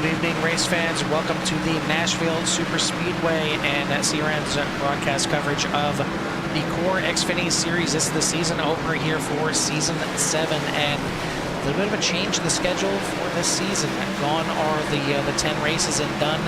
Good evening, race fans. Welcome to the Nashville Superspeedway and CRN's broadcast coverage of the CORE Xfinity Series. This is the season opener here for Season 7, and a little bit of a change in the schedule for this season. Gone are the 10 races and done,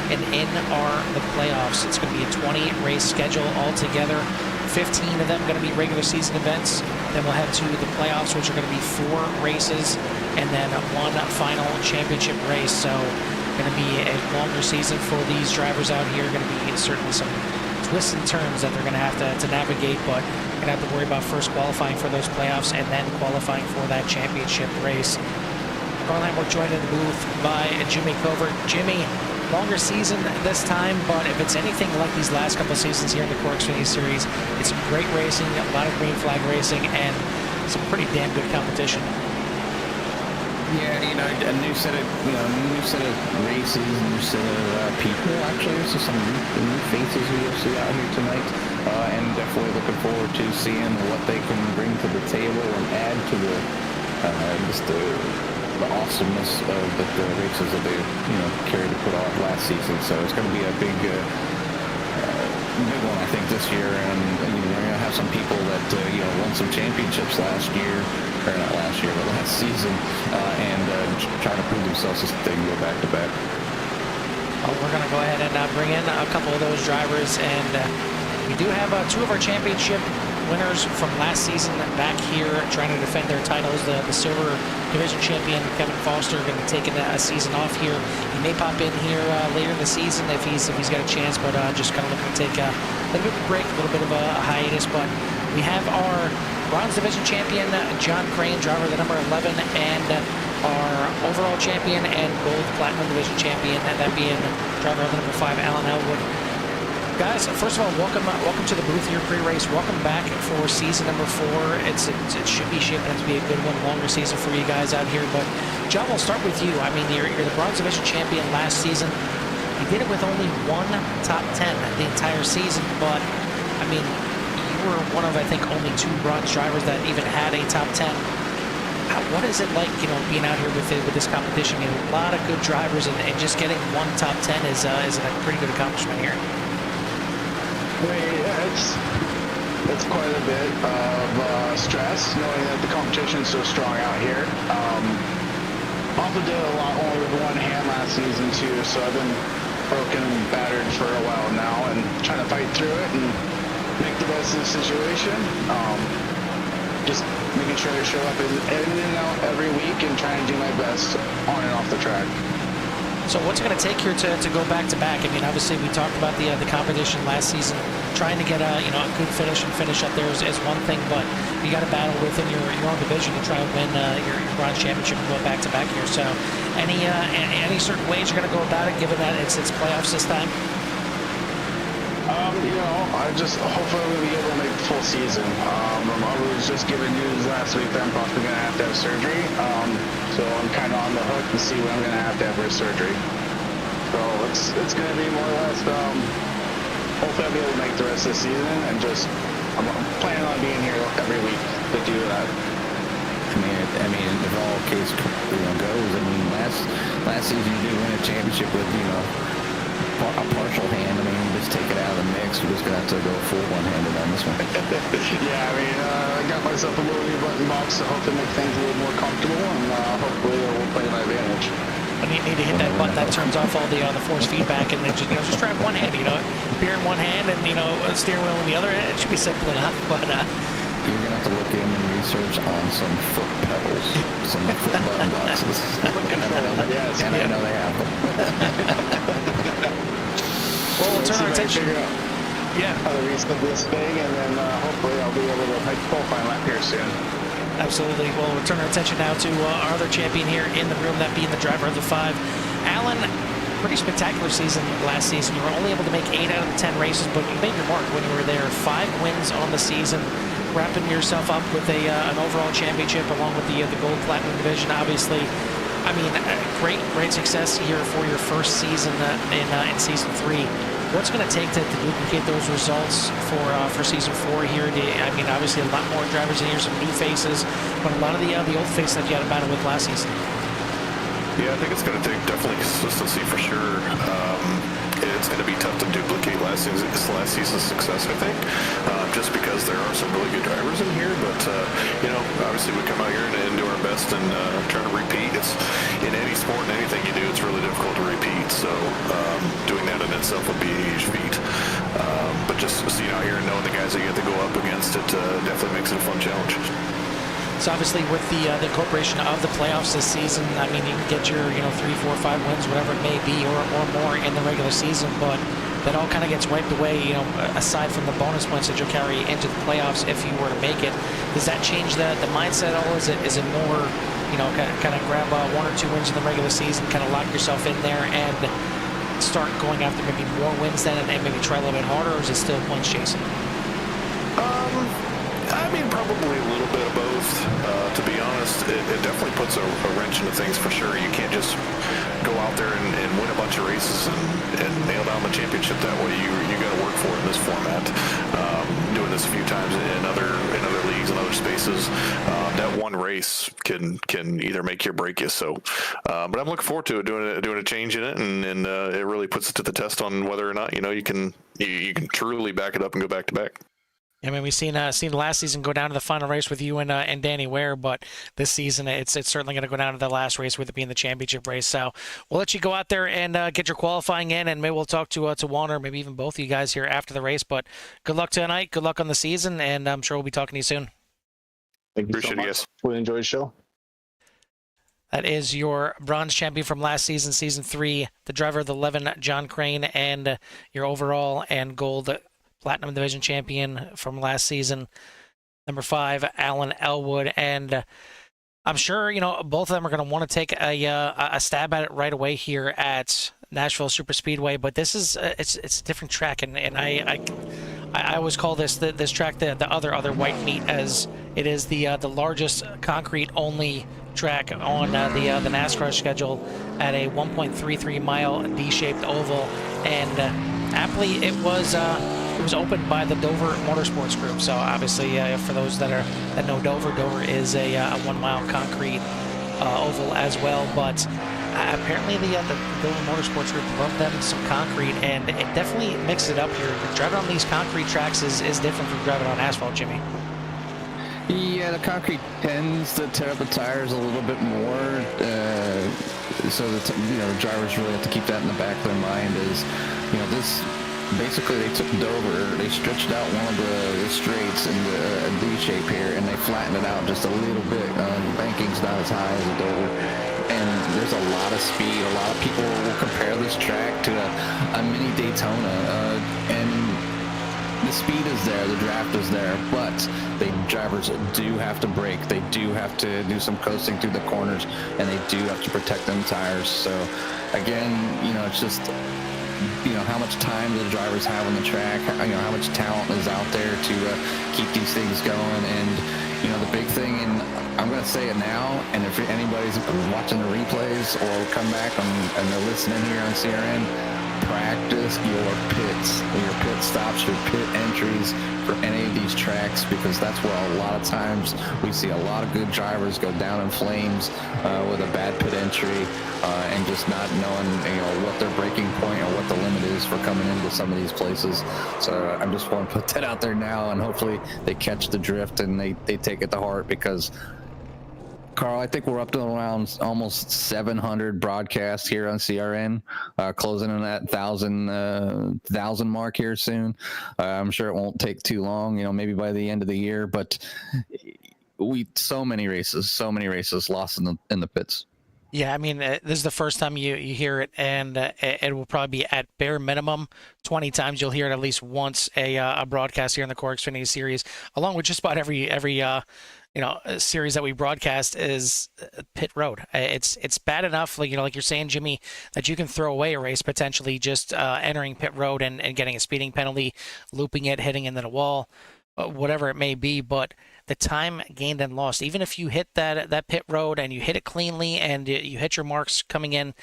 and in are the playoffs. It's going to be a 20-race schedule altogether. 15 of them going to be regular season events. Then we'll head to the playoffs, which are going to be 4 races, and then one final championship race. So going to be a longer season for these drivers out here. Going to be certainly some twists and turns that they're going to have to navigate, but going to have to worry about first qualifying for those playoffs and then qualifying for that championship race. Garland, we're joined in the booth by Jimmy Covert. Jimmy, longer season this time, but if it's anything like these last couple of seasons here in the CORE Xfinity Series, it's some great racing, a lot of green flag racing, and some pretty damn good competition. Yeah, a new set of races, new set of people. Actually, there's some new faces we'll see out here tonight, and definitely looking forward to seeing what they can bring to the table and add to the the awesomeness of the races that they carried to put off last season. So it's going to be a big one, I think, this year, and we're going to have some people that won some championships last year, or not last year, but last season, and try to prove themselves as they can go back to back. Well, we're going to go ahead and bring in a couple of those drivers, and we do have 2 of our championship winners from last season back here trying to defend their titles. The Silver Division champion Kevin Foster going to be taking a season off here. He may pop in here later in the season if he's got a chance, but just kind of looking to take a little bit of a break, a little bit of a hiatus. But we have our Bronze Division champion John Crane, driver the number 11, and our overall champion and Gold Platinum Division champion, and that being driver the number 5 Alan Elwood. Guys, first of all, welcome to the booth here pre-race. Welcome back for season number 4. It should be shaping up to be a good one, longer season for you guys out here. But John, we'll start with you. I mean, you're the Bronze Division champion last season. You did it with only 1 top 10 the entire season, but I mean, you were one of, I think, only 2 bronze drivers that even had a top 10. What is it like, being out here with this competition? A lot of good drivers, and just getting 1 top 10 is a pretty good accomplishment here. Yeah, it's quite a bit of stress knowing that the competition is so strong out here. Also did a lot only with 1 hand last season too, so I've been broken and battered for a while now and trying to fight through it and make the best of the situation. Just making sure I show up in and out every week and trying to do my best on and off the track. So what's it going to take here to go back-to-back? I mean, obviously we talked about the competition last season. Trying to get a good finish and finish up there is one thing, but you got to battle within your own division to try to win your bronze championship and go back-to-back here. So any certain ways you're going to go about it, given that it's playoffs this time? I just hopefully we'll be able to make the full season. I was just given news last week that I'm possibly going to have surgery. So I'm kind of on the hook to see when I'm going to have for surgery. So it's going to be more or less, hopefully I'll be able to make the rest of the season, and I'm planning on being here every week to do that. I mean, if all case goes, I mean, last season you did win a championship with a partial hand. I mean, just take it out of the mix. We're just gonna have to go full one-handed on this one. Yeah, I mean, I got myself a little new button box to hopefully make things a little more comfortable, and hopefully it will play to my advantage. And you need to hit that button that turns off all the force feedback, and then just try one hand. Beer in one hand and a steering wheel in the other. It should be simple enough, but. You're going to have to look in and research on some foot pedals, some foot button boxes. And I know they have them. Well, we'll turn our attention. How to reset this thing, and then hopefully I'll be able to make the qualifying lap here soon. Absolutely. Well, we'll turn our attention now to our other champion here in the room, that being the driver of the 5. Alan, pretty spectacular season last season. You were only able to make 8 out of the 10 races, but you made your mark when you were there. 5 wins on the season, wrapping yourself up with an overall championship along with the Gold Platinum Division. Obviously, I mean, great success here for your first season in Season 3. What's going to take to duplicate those results for Season 4 here? I mean, obviously a lot more drivers in here, some new faces, but a lot of the old faces that you had a battle with last season. Yeah, I think it's going to take definitely consistency for sure. It's going to be tough to duplicate last season's success, I think, just because there are some really good drivers in here. But obviously we come out here and do our best and try to repeat. It's in any sport and anything you do, it's really difficult to repeat. So doing that in itself would be a huge feat. But just seeing out here and knowing the guys that you have to go up against, it definitely makes it a fun challenge. So obviously with the incorporation of the playoffs this season, I mean, you can get your 3, 4, 5 wins, whatever it may be, or more in the regular season, but that all kind of gets wiped away, aside from the bonus points that you'll carry into the playoffs if you were to make it. Does that change the mindset at all? Is it more, kind of grab 1 or 2 wins in the regular season, kind of lock yourself in there and start going after maybe more wins then and maybe try a little bit harder, or is it still points chasing? I mean, probably a little bit of both. To be honest, it definitely puts a wrench into things for sure. You can't just go out there and win a bunch of races and nail down the championship that way. You got to work for it in this format. Doing this a few times in other leagues and other spaces, that one race can either make you or break you. So, but I'm looking forward to it, doing a change in it, and it really puts it to the test on whether or not you can truly back it up and go back to back. I mean, we've seen last season go down to the final race with you and Danny Ware, but this season it's certainly going to go down to the last race with it being the championship race. So we'll let you go out there and get your qualifying in, and maybe we'll talk to Warner, maybe even both of you guys here after the race. But good luck tonight, good luck on the season, and I'm sure we'll be talking to you soon. Thank you so much. We enjoyed the show. That is your bronze champion from last season, season 3, the driver of the 11, John Crane, and your overall and gold Platinum Division champion from last season, number 5, Alan Elwood. And I'm sure, both of them are going to want to take a stab at it right away here at Nashville Superspeedway. But this is it's a different track, and I always call this track the other white meat, as it is the largest concrete only track on the NASCAR schedule at a 1.33 mile D-shaped oval, and aptly it was opened by the Dover Motorsports Group. So obviously, for those that know Dover is a 1 mile concrete oval as well. But apparently the Dover Motorsports Group loved them some concrete, and it definitely mixed it up here. Driving on these concrete tracks is different from driving on asphalt, Jimmy. Yeah, the concrete tends to tear up the tires a little bit more, so the drivers really have to keep that in the back of their mind. Is this. Basically, they took Dover, they stretched out one of the straights in a D shape here, and they flattened it out just a little bit. The banking's not as high as a Dover, and there's a lot of speed. A lot of people will compare this track to a mini Daytona, and the speed is there, the draft is there, but the drivers do have to brake. They do have to do some coasting through the corners, and they do have to protect them tires. So, again, it's just how much time the drivers have on the track, how much talent is out there to keep these things going. And the big thing, and I'm going to say it now, and if anybody's watching the replays or come back and they're listening here on CRN, practice your pits, your pit stops, your pit entries for any of these tracks, because that's where a lot of times we see a lot of good drivers go down in flames with a bad pit entry and just not knowing what their braking point or what the limit is for coming into some of these places. So I just want to put that out there now, and hopefully they catch the drift and they take it to heart, because Carl, I think we're up to around almost 700 broadcasts here on CRN, closing in that 1,000 mark here soon. I'm sure it won't take too long, maybe by the end of the year, but so many races lost in the pits. Yeah, I mean, this is the first time you hear it, and it will probably be at bare minimum 20 times. You'll hear it at least once a broadcast here in the CORE Xfinity Series, along with just about every series that we broadcast is pit road. It's bad enough, like you're saying, Jimmy, that you can throw away a race potentially just entering pit road and getting a speeding penalty, looping it, hitting into the wall, whatever it may be. But the time gained and lost, even if you hit that pit road and you hit it cleanly and you hit your marks coming in,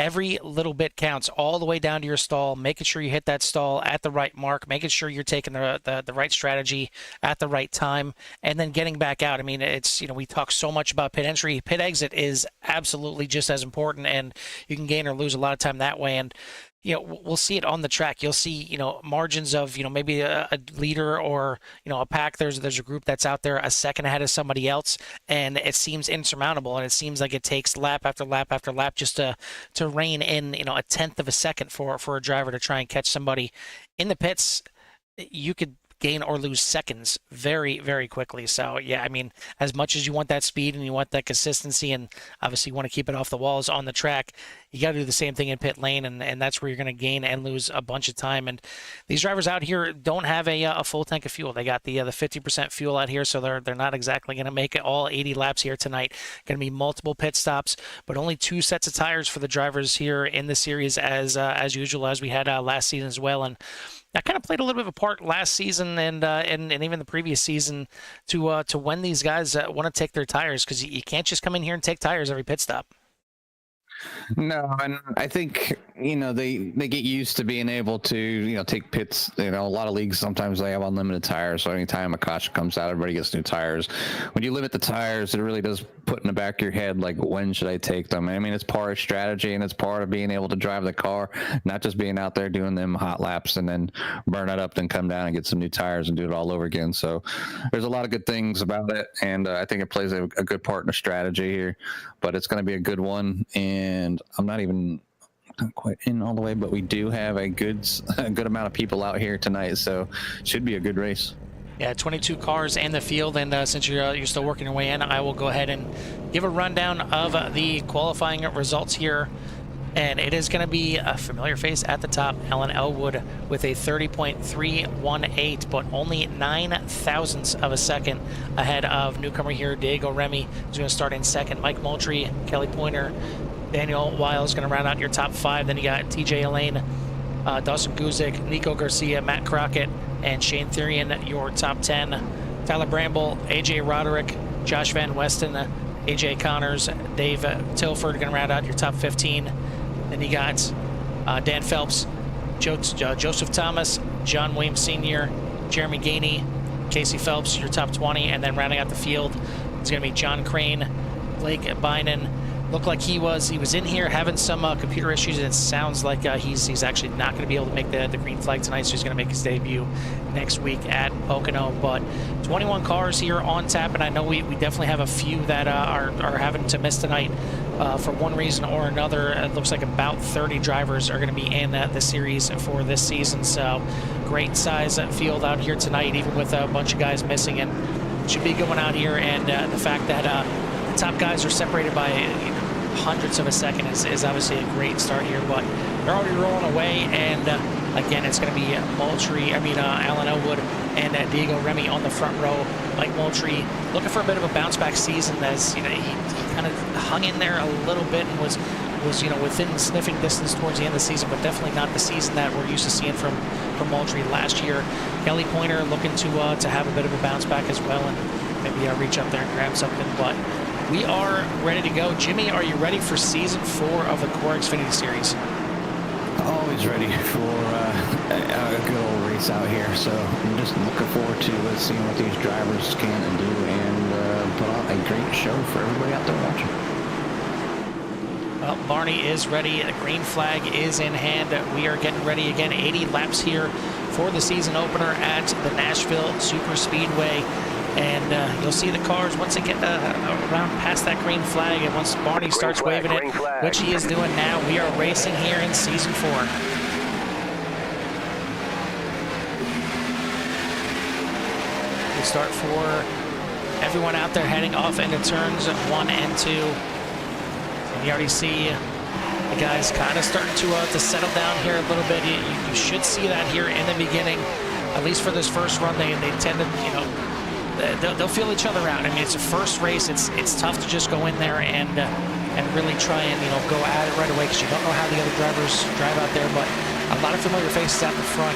every little bit counts, all the way down to your stall, making sure you hit that stall at the right mark, making sure you're taking the right strategy at the right time, and then getting back out. I mean, it's, we talk so much about pit entry. Pit exit is absolutely just as important, and you can gain or lose a lot of time that way. And we'll see it on the track. You'll see, margins of, maybe a leader or, a pack. There's a group that's out there a second ahead of somebody else, and it seems insurmountable. And it seems like it takes lap after lap after lap just to rein in, a tenth of a second for a driver to try and catch somebody in the pits. You could gain or lose seconds very, very quickly. So yeah, I mean, as much as you want that speed and you want that consistency, and obviously you want to keep it off the walls on the track, you got to do the same thing in pit lane, and that's where you're going to gain and lose a bunch of time. And these drivers out here don't have a full tank of fuel. They got the 50% fuel out here, so they're not exactly going to make it all 80 laps here tonight. Going to be multiple pit stops, but only 2 sets of tires for the drivers here in the series, as usual, as we had last season as well. And that kind of played a little bit of a part last season and even the previous season to when these guys want to take their tires, because you can't just come in here and take tires every pit stop. No, and I think, they get used to being able to, take pits. A lot of leagues, sometimes they have unlimited tires. So anytime a caution comes out, everybody gets new tires. When you limit the tires, it really does put in the back of your head, like, when should I take them? I mean, it's part of strategy, and it's part of being able to drive the car, not just being out there doing them hot laps and then burn it up, then come down and get some new tires and do it all over again. So there's a lot of good things about it, and I think it plays a good part in the strategy here. But it's going to be a good one, and I'm not quite in all the way, but we do have a good amount of people out here tonight, so should be a good race. Yeah, 22 cars in the field, and since you're still working your way in, I will go ahead and give a rundown of the qualifying results here. And it is going to be a familiar face at the top, Alan Elwood, with a 30.318, but only 9 thousandths of a second ahead of newcomer here, Diego Remy, who's going to start in second. Mike Moultrie, Kelly Pointer, Daniel Wiles going to round out your top 5. Then you got TJ Elaine, Dawson Guzik, Nico Garcia, Matt Crockett, and Shane Therian, your top 10. Tyler Bramble, AJ Roderick, Josh Van Westen, AJ Connors, Dave Tilford going to round out your top 15. Then you got Dan Phelps, Joseph Thomas, John Williams Sr., Jeremy Gainey, Casey Phelps, your top 20. And then rounding out the field is going to be John Crane, Blake Bynan. Looked like he was in here having some computer issues, and it sounds like he's actually not going to be able to make the green flag tonight, so he's going to make his debut next week at Pocono. But 21 cars here on tap, and I know we definitely have a few that are having to miss tonight for one reason or another. It looks like about 30 drivers are going to be in the series for this season, so great size field out here tonight, even with a bunch of guys missing, and should be going out here. And the fact that the top guys are separated by hundredths of a second is obviously a great start here, but they're already rolling away. And again, it's going to be Alan Elwood and Diego Remy on the front row. Mike Moultrie looking for a bit of a bounce back season, as he kind of hung in there a little bit and was within sniffing distance towards the end of the season, but definitely not the season that we're used to seeing from Moultrie last year. Kelly Pointer looking to have a bit of a bounce back as well, and maybe reach up there and grab something. But we are ready to go. Jimmy, are you ready for Season 4 of the CORE Xfinity Series? Always ready for a good old race out here. So I'm just looking forward to seeing what these drivers can do and put on a great show for everybody out there watching. Well, Barney is ready. The green flag is in hand. We are getting ready again. 80 laps here for the season opener at the Nashville Superspeedway. And you'll see the cars once they get around past that green flag, and once Barney starts waving it, which he is doing now, we are racing here in Season 4. We start for everyone out there heading off into turns 1 and 2. And you already see the guys kind of starting to settle down here a little bit. You should see that here in the beginning, at least for this first run. They tend to, they'll feel each other out. I mean, it's a first race. It's tough to just go in there and really try and go at it right away, because you don't know how the other drivers drive out there. But a lot of familiar faces out the front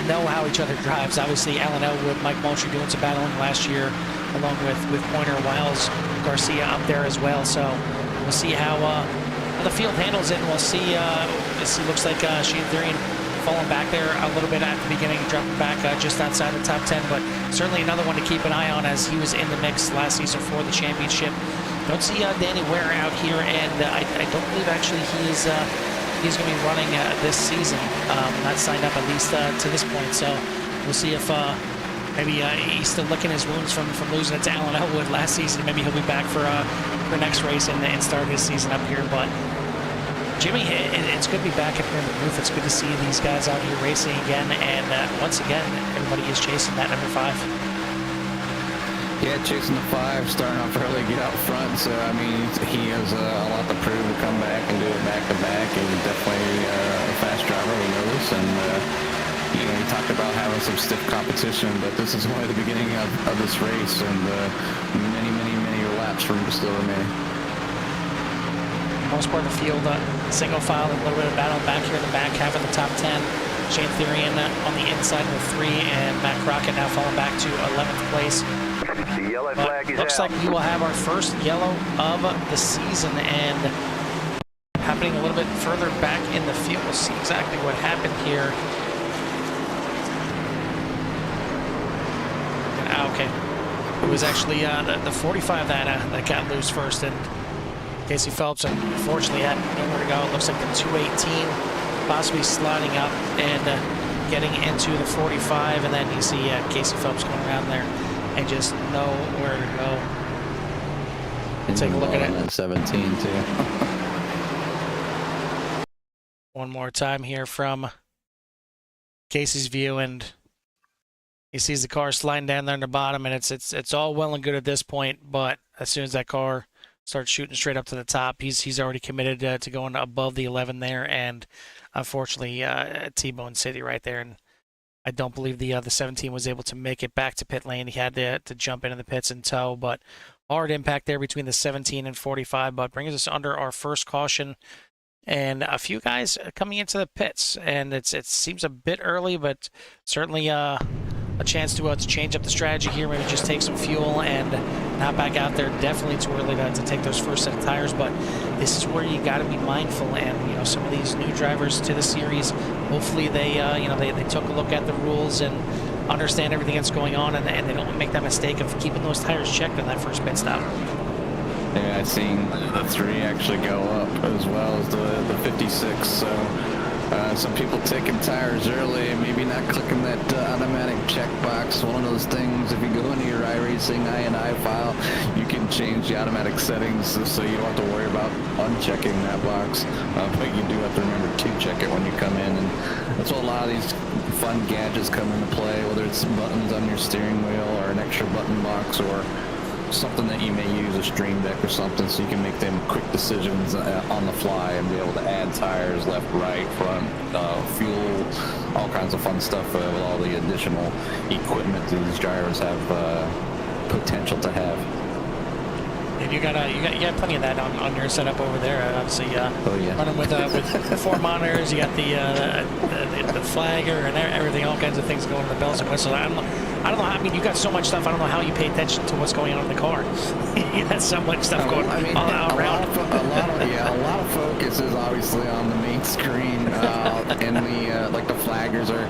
know how each other drives. Obviously, Alan Elwood, Mike Moultrie doing some battling last year, along with Pointer, Wiles, Garcia up there as well. So we'll see how the field handles it, and we'll see. This looks like Shane Therian falling back there a little bit at the beginning, dropping back just outside the top 10, but certainly another one to keep an eye on as he was in the mix last season for the championship. Don't see Danny Ware out here, and I don't believe actually he's going to be running this season. Not signed up at least to this point, so we'll see if maybe he's still licking his wounds from losing it to Alan Elwood last season. Maybe he'll be back for next race and start his season up here. But Jimmy, it's good to be back up here in the booth. It's good to see these guys out here racing again, and once again, everybody is chasing that number 5. Yeah, chasing the 5, starting off early, get out front. So, I mean, he has a lot to prove to come back and do it back-to-back. He's definitely a fast driver, we know this. And, you know, he talked about having some stiff competition, but this is only the beginning of this race, and many laps still remaining. Most part of the field, single file, a little bit of battle back here in the back half of the top 10. Shane Therian on the inside with 3, and Matt Crockett now falling back to 11th place. The yellow flag is looks out. like we will have our first yellow of the season, and happening a little bit further back in the field. We'll see exactly what happened here. Okay, it was actually the 45 that got loose first, and Casey Phelps unfortunately had nowhere to go. It looks like the 218 possibly sliding up and getting into the 45, and then you see Casey Phelps going around there and just nowhere to go. And take a look at it. 17 too. One more time here from Casey's view, and he sees the car sliding down there in the bottom, and it's all well and good at this point, but as soon as that car starts shooting straight up to the top, he's already committed to going above the 11 there, and unfortunately T-Bone City right there, and I don't believe the 17 was able to make it back to pit lane. He had to jump into the pits and tow, but hard impact there between the 17 and 45, but brings us under our first caution, and a few guys coming into the pits, and it seems a bit early, but certainly a chance to change up the strategy here, maybe just take some fuel and not back out there. Definitely too early to take those first set of tires, but this is where you got to be mindful. And you know, some of these new drivers to the series, hopefully they they took a look at the rules and understand everything that's going on, and they don't make that mistake of keeping those tires checked on that first pit stop. Yeah, I've seen the 3 actually go up as well as the 56. So. Some people taking tires early and maybe not clicking that automatic checkbox. One of those things, if you go into your iRacing I&I file, you can change the automatic settings so you don't have to worry about unchecking that box. But you do have to remember to check it when you come in. And that's what a lot of these fun gadgets come into play, whether it's buttons on your steering wheel or an extra button box or something that you may use, a stream deck or something, so you can make them quick decisions on the fly and be able to add tires left, right, front, fuel, all kinds of fun stuff with all the additional equipment that these drivers have potential to have. And you got plenty of that on your setup over there. Obviously, oh, yeah. Running with 4 monitors. You got the flagger and everything, all kinds of things going, the bells and whistles. I don't know. I mean, you got so much stuff. I don't know how you pay attention to what's going on in the car. You got so much stuff going all around. A lot of focus is obviously on the main screen, and the like the flaggers are,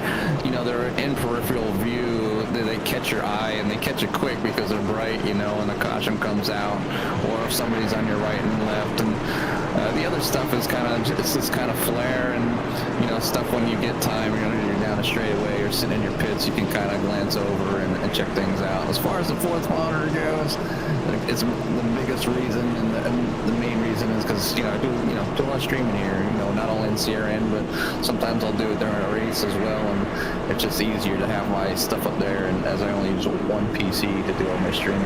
they're in peripheral view. They catch your eye and they catch it quick because they're bright, and the caution comes out, or if somebody's on your right and left. And the other stuff is it's just kind of flare and stuff when you get time. You're down a straightaway or sitting in your pits, you can kind of glance over and check things out. As far as the 4th monitor goes, it's the biggest reason, and the main reason is because I do a lot of streaming here. Not only in CRN, but sometimes I'll do it during a race as well, and it's just easier to have my stuff up there. And as I only use one PC to do all my streaming.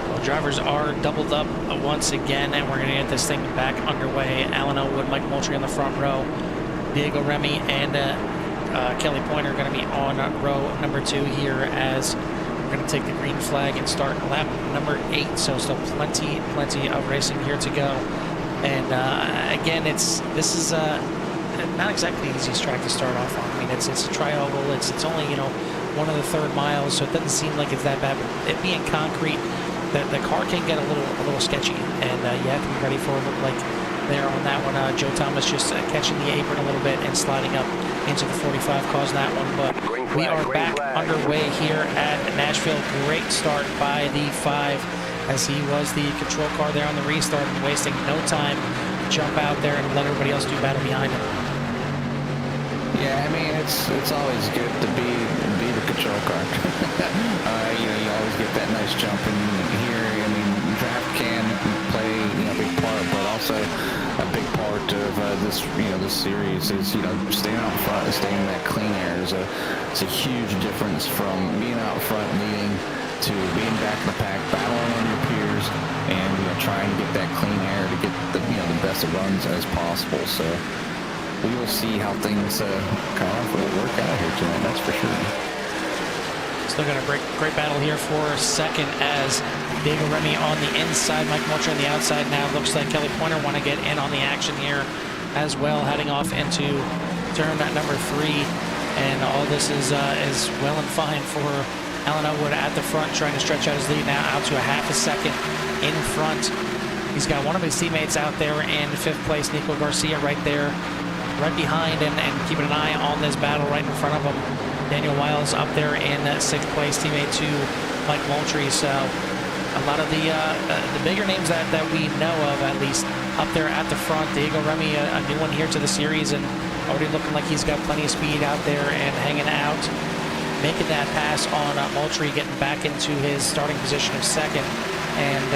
Well, drivers are doubled up once again, and we're going to get this thing back underway. Alan Elwood, Mike Moultrie on the front row, Diego Remy, and Kelly Pointer are going to be on row number 2 here as we're going to take the green flag and start lap number 8. So still plenty of racing here to go. And again, this is not exactly the easiest track to start off on. I mean, it's a tri-oval. It's only one of the 3rd miles, so it doesn't seem like it's that bad. But it being concrete, the car can get a little sketchy, and you have to be ready for it. Look like there on that one, Joe Thomas just catching the apron a little bit and sliding up into the 45, causing that one. But we are back underway here at Nashville. Great start by the 5, as he was the control car there on the restart and wasting no time to jump out there and let everybody else do battle behind him. Yeah, I mean, it's always good to be the control car. You always get that nice jump in here. I mean, draft can play a big part, but also a big part of this series is staying out front and staying in that clean air. It's a huge difference from being out front leading to being back in the pack, battling on your peers, and trying to get that clean air to get the best of runs as possible. So we will see how things kind of work out here tonight. That's for sure. Still got a great battle here for second, as Diego Remy on the inside, Mike Moultrie on the outside. Now looks like Kelly Pointer want to get in on the action here as well, heading off into turn number 3, and all this is well and fine for Alan Elwood at the front, trying to stretch out his lead now out to a half a second in front. He's got one of his teammates out there in 5th place, Nico Garcia, right there, right behind, and keeping an eye on this battle right in front of him. Daniel Wiles up there in 6th place, teammate to Mike Moultrie. So a lot of the bigger names that we know of, at least, up there at the front. Diego Remy, a new one here to the series, and already looking like he's got plenty of speed out there and hanging out, making that pass on Moultrie, getting back into his starting position of 2nd. And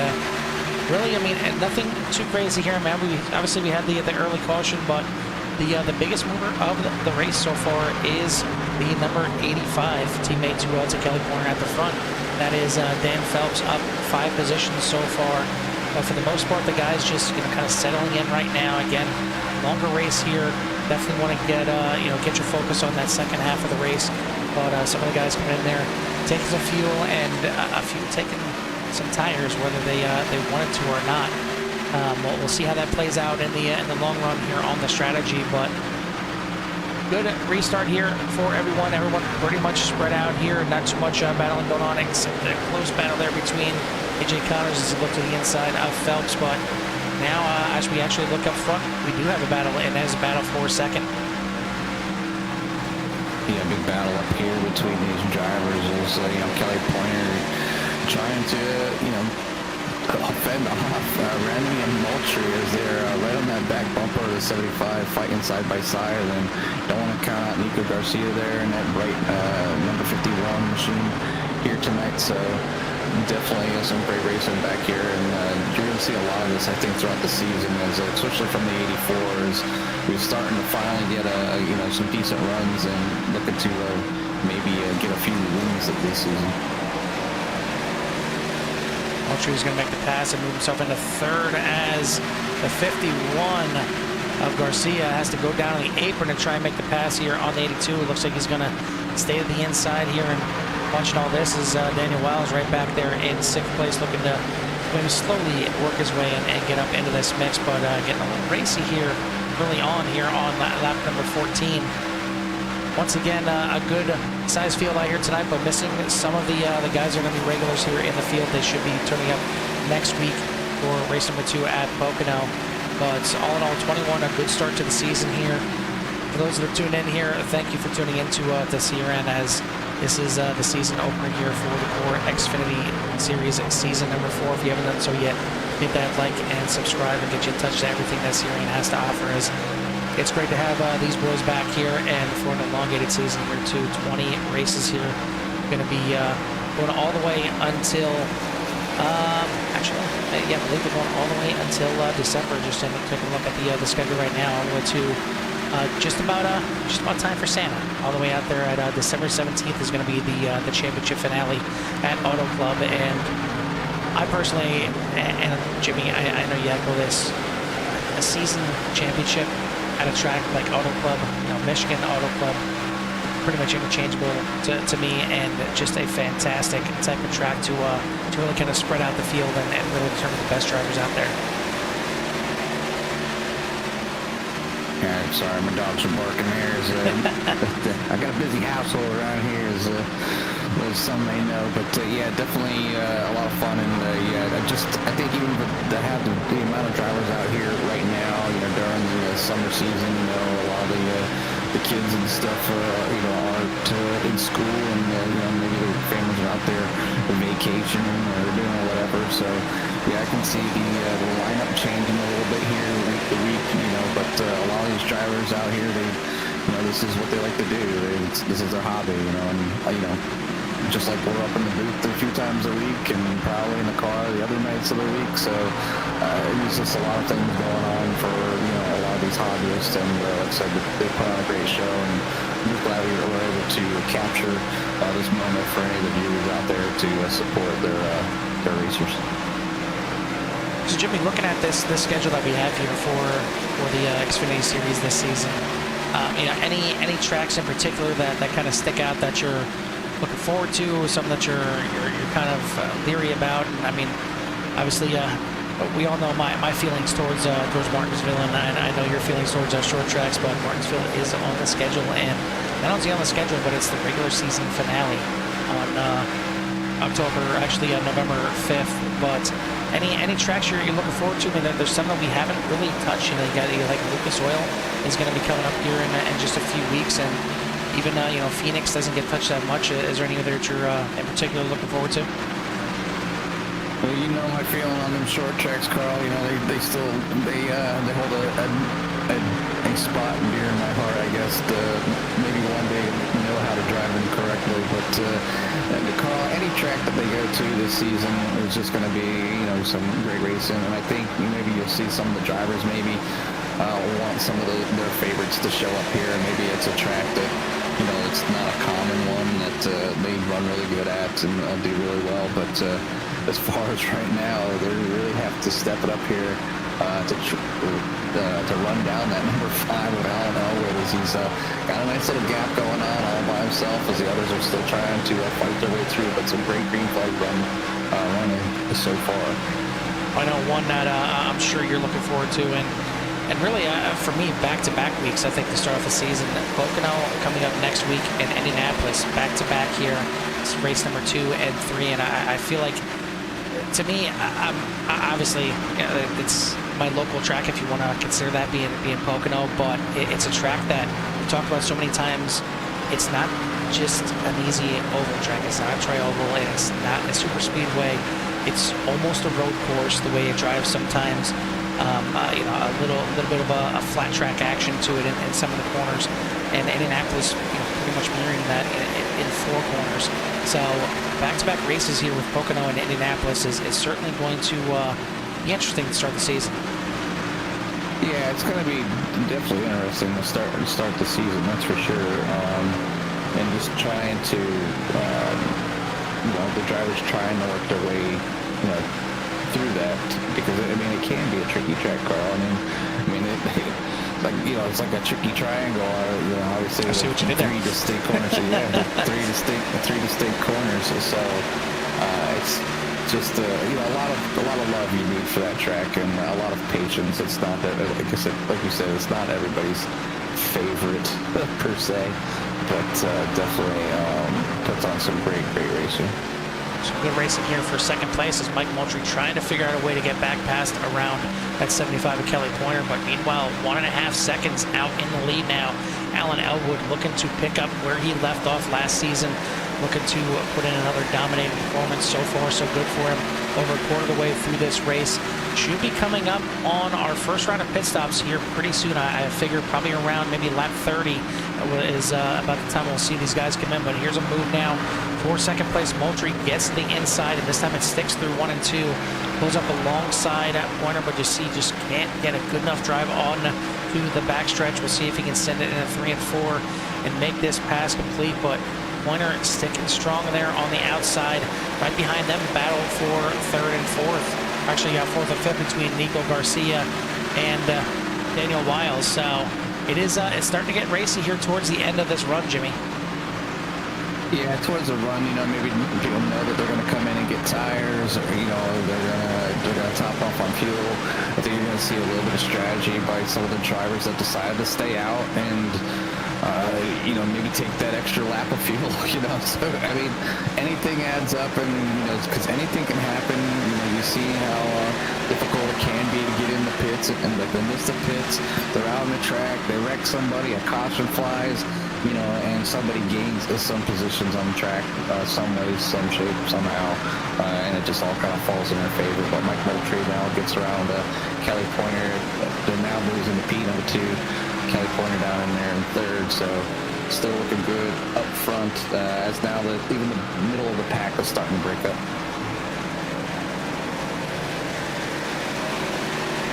really, I mean, nothing too crazy here. Man, obviously we had the early caution, but the biggest mover of the race so far is the number 85 teammate to Kelly Pointer at the front. That is Dan Phelps, up 5 positions so far. But for the most part, the guys just kind of settling in right now. Again, longer race here. Definitely want to get get your focus on that second half of the race. But some of the guys coming in there taking some fuel, and a few taking some tires, whether they wanted to or not. We'll see how that plays out in the long run here on the strategy. But good restart here for everyone. Everyone pretty much spread out here. Not too much battling going on, except a close battle there between AJ Connors as he looked to the inside of Phelps. But now, as we actually look up front, we do have a battle, and that is a battle for second. Yeah, big battle up here between these drivers is Kelly Pointer trying to fend off Remy and Moultrie as they're right on that back bumper of the 75, fighting side by side. And don't want to count out Nico Garcia there in that right number 51 machine here tonight. So definitely some great racing back here, and you're going to see a lot of this, I think, throughout the season, especially from the 84s. We're starting to finally get some decent runs and looking to maybe get a few wins this season. Moultrie is going to make the pass and move himself into 3rd, as the 51 of Garcia has to go down on the apron and try and make the pass here on the 82. It looks like he's going to stay to the inside here, and watching all this is Daniel Wiles right back there in 6th place, looking to maybe slowly work his way and get up into this mix, but getting a little racy here early on here on lap number 14. Once again, a good size field out here tonight, but missing some of the guys that are going to be regulars here in the field. They should be turning up next week for race number 2 at Pocono. But all in all, 21, a good start to the season here. For those that are tuned in here, thank you for tuning in to CRN, as this is the season opener here for the CORE Xfinity Series season number 4. If you haven't done so yet, hit that like and subscribe and get you in touch to everything that CRN has to offer. As it's great to have these boys back here, and for an elongated season here too. 20 races here. Going to be going all the way until I believe we're going all the way until December. Just taking a look at the schedule right now, all the way to just about time for Santa. All the way out there at December 17th is going to be the championship finale at Auto Club. And I personally, and Jimmy, I know you echo this, a season championship at a track like Auto Club, Michigan Auto Club, pretty much interchangeable to me, and just a fantastic type of track to really kind of spread out the field and really determine the best drivers out there. Sorry, my dogs are barking there. I got a busy household around here, as some may know. But yeah, definitely a lot of fun. And yeah, I think even to have the amount of drivers out here right now, during the summer season, a lot of the kids and stuff, aren't in school, and maybe their families are out there on vacation or doing whatever. So yeah, I can see the lineup changing a little bit here week to week, but a lot of these drivers out here, this is what they like to do. This is their hobby, and just like we're up in the booth a few times a week and probably in the car the other nights of the week. So there's just a lot of things going on for a lot of these hobbyists, and like I said, they put on a great show, and I'm just glad we were able to capture this moment for any of the viewers out there to support their racers. So Jimmy, looking at this schedule that we have here for the Xfinity Series this season, any tracks in particular that kind of stick out that you're looking forward to, something that you're kind of leery about? And I mean, obviously, we all know my feelings towards Martinsville, and I know your feelings towards short tracks, but Martinsville is on the schedule, and not only on the schedule, but it's the regular season finale on November 5th. But any tracks you're looking forward to? I mean, there's some that we haven't really touched. You got like Lucas Oil is going to be coming up here in just a few weeks, and even Phoenix doesn't get touched that much. Is there any other that you're in particular looking forward to? Well, my feeling on them short tracks, Carl. They still hold a spot near my heart, I guess. Maybe one day know how to drive them correctly, but Carl, any track that they go to this season is just going to be some great racing, and I think maybe you'll see some of the drivers maybe want some of their favorites to show up here. Maybe it's a track that it's not a common one that they run really good at and do really well, but as far as right now, they really have to step it up here to run down that number 5 with Alan Elwood, as he's got a nice little gap going on all by himself, as the others are still trying to fight their way through. But some great green flag running so far. I know one that I'm sure you're looking forward to, and really for me, back-to-back weeks. I think to start off the season, Pocono coming up next week, and Indianapolis back-to-back here. It's race number 2 and 3, and I feel like, to me, I'm obviously it's my local track, if you want to consider that being Pocono, but it's a track that we talked about so many times. It's not just an easy oval track. It's not a tri-oval, and it's not a super speedway. It's almost a road course the way it drives sometimes. A little bit of a flat track action to it in some of the corners, and Indianapolis pretty much mirroring that in 4 corners. So back-to-back races here with Pocono and Indianapolis is certainly going to be interesting to start the season. Yeah, it's going to be definitely interesting to start the season, that's for sure. And just trying to, the drivers trying to work their way, through that, because it can be a tricky track, Carl. It's like a tricky triangle. Obviously, I see what you did there. 3 distinct corners. So yeah, three distinct corners. So it's just a lot of love you need for that track, and a lot of patience. It's not that, like you said, it's not everybody's favorite per se, but definitely puts on some great racing. Some good racing here for second place as Mike Moultrie trying to figure out a way to get back past around that 75 of Kelly Pointer, but meanwhile 1.5 seconds out in the lead now. Alan Elwood looking to pick up where he left off last season, looking to put in another dominating performance. So far so good for him, over a quarter of the way through this race. Should be coming up on our first round of pit stops here pretty soon. I figure probably around maybe lap 30 is about the time we'll see these guys come in. But here's a move now for second place. Moultrie gets to the inside, and this time it sticks through 1 and 2. Pulls up alongside Pointer, but just can't get a good enough drive on to the backstretch. We'll see if he can send it in a 3 and 4 and make this pass complete. But Pointer sticking strong there on the outside. Right behind them, battle for 3rd and 4th. Actually, 4th and 5th between Nico Garcia and Daniel Wiles. So it's starting to get racy here towards the end of this run, Jimmy. Yeah, towards the run, maybe people know that they're going to come in and get tires, or they're gonna top off on fuel. I think you're going to see a little bit of strategy by some of the drivers that decided to stay out and maybe take that extra lap of fuel. So I mean, anything adds up, and because anything can happen. You see how difficult it can be to get in the pits, and they miss the pits. They're out on the track, they wreck somebody, a caution flies. And somebody gains some positions on the track, some way, some shape, somehow, and it just all kind of falls in their favor. But Mike Moultrie now gets around Kelly Pointer. They're now losing to P2. Kelly Pointer down in there in third, so still looking good up front, as now even the middle of the pack is starting to break up.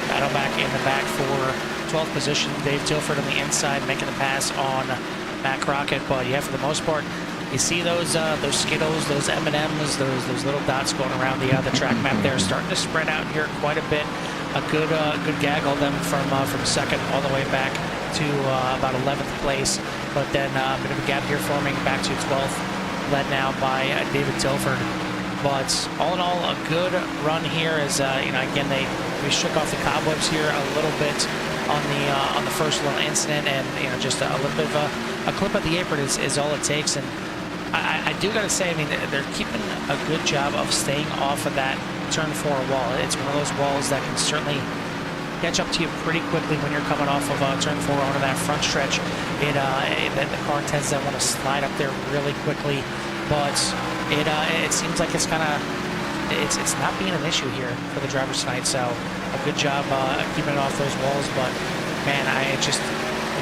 Battle back in the back for 12th position. Dave Tilford on the inside making the pass on Matt Crockett, but yeah, for the most part, you see those Skittles, those M&Ms, those little dots going around the track map there, starting to spread out here quite a bit. A good gaggle of them from second all the way back to about 11th place, but then a bit of a gap here forming back to 12th, led now by David Tilford. But all in all, a good run here. As again, we shook off the cobwebs here a little bit on the first little incident, and just a little bit of a clip at the apron is all it takes. And I do gotta say, I mean, they're keeping a good job of staying off of that turn 4 wall. It's one of those walls that can certainly catch up to you pretty quickly when you're coming off of turn 4 onto that front stretch. The car tends to want to slide up there really quickly, but it seems like it's kind of it's not being an issue here for the drivers tonight. So a good job keeping it off those walls. But man,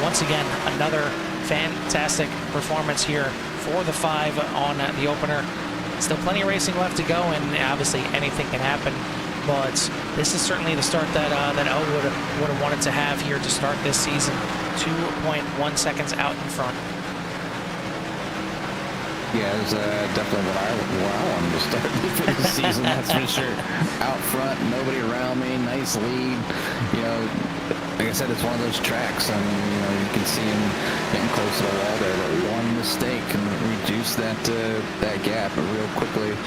once again, another fantastic performance here for the 5 on the opener. Still plenty of racing left to go, and obviously anything can happen. But this is certainly the start that Elwood would have wanted to have here to start this season. 2.1 seconds out in front. Yeah, it was definitely what I wanted to start for the season, that's for sure. Out front, nobody around me, nice lead. Like I said, it's one of those tracks. I mean, you can see him getting close to the wall there. But one mistake can reduce that gap real quickly.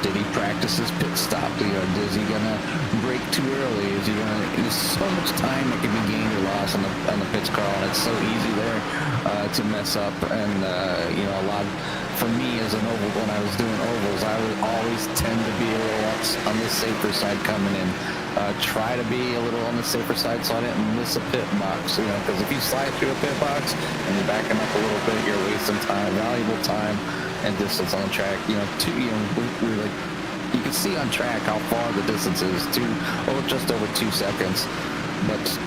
Did he practice his pit stop? Is he gonna brake too early? There's so much time that can be gained or lost on the pits crawl, and it's so easy there to mess up. And a lot for me as an oval, when I was doing ovals, I would always tend to be a little on the safer side coming in. Try to be a little on the safer side so I didn't miss a pit box, because if you slide through a pit box and you're backing up a little bit, you're wasting time, valuable time and distance on the track. You can see on track how far the distance is, just over 2 seconds, but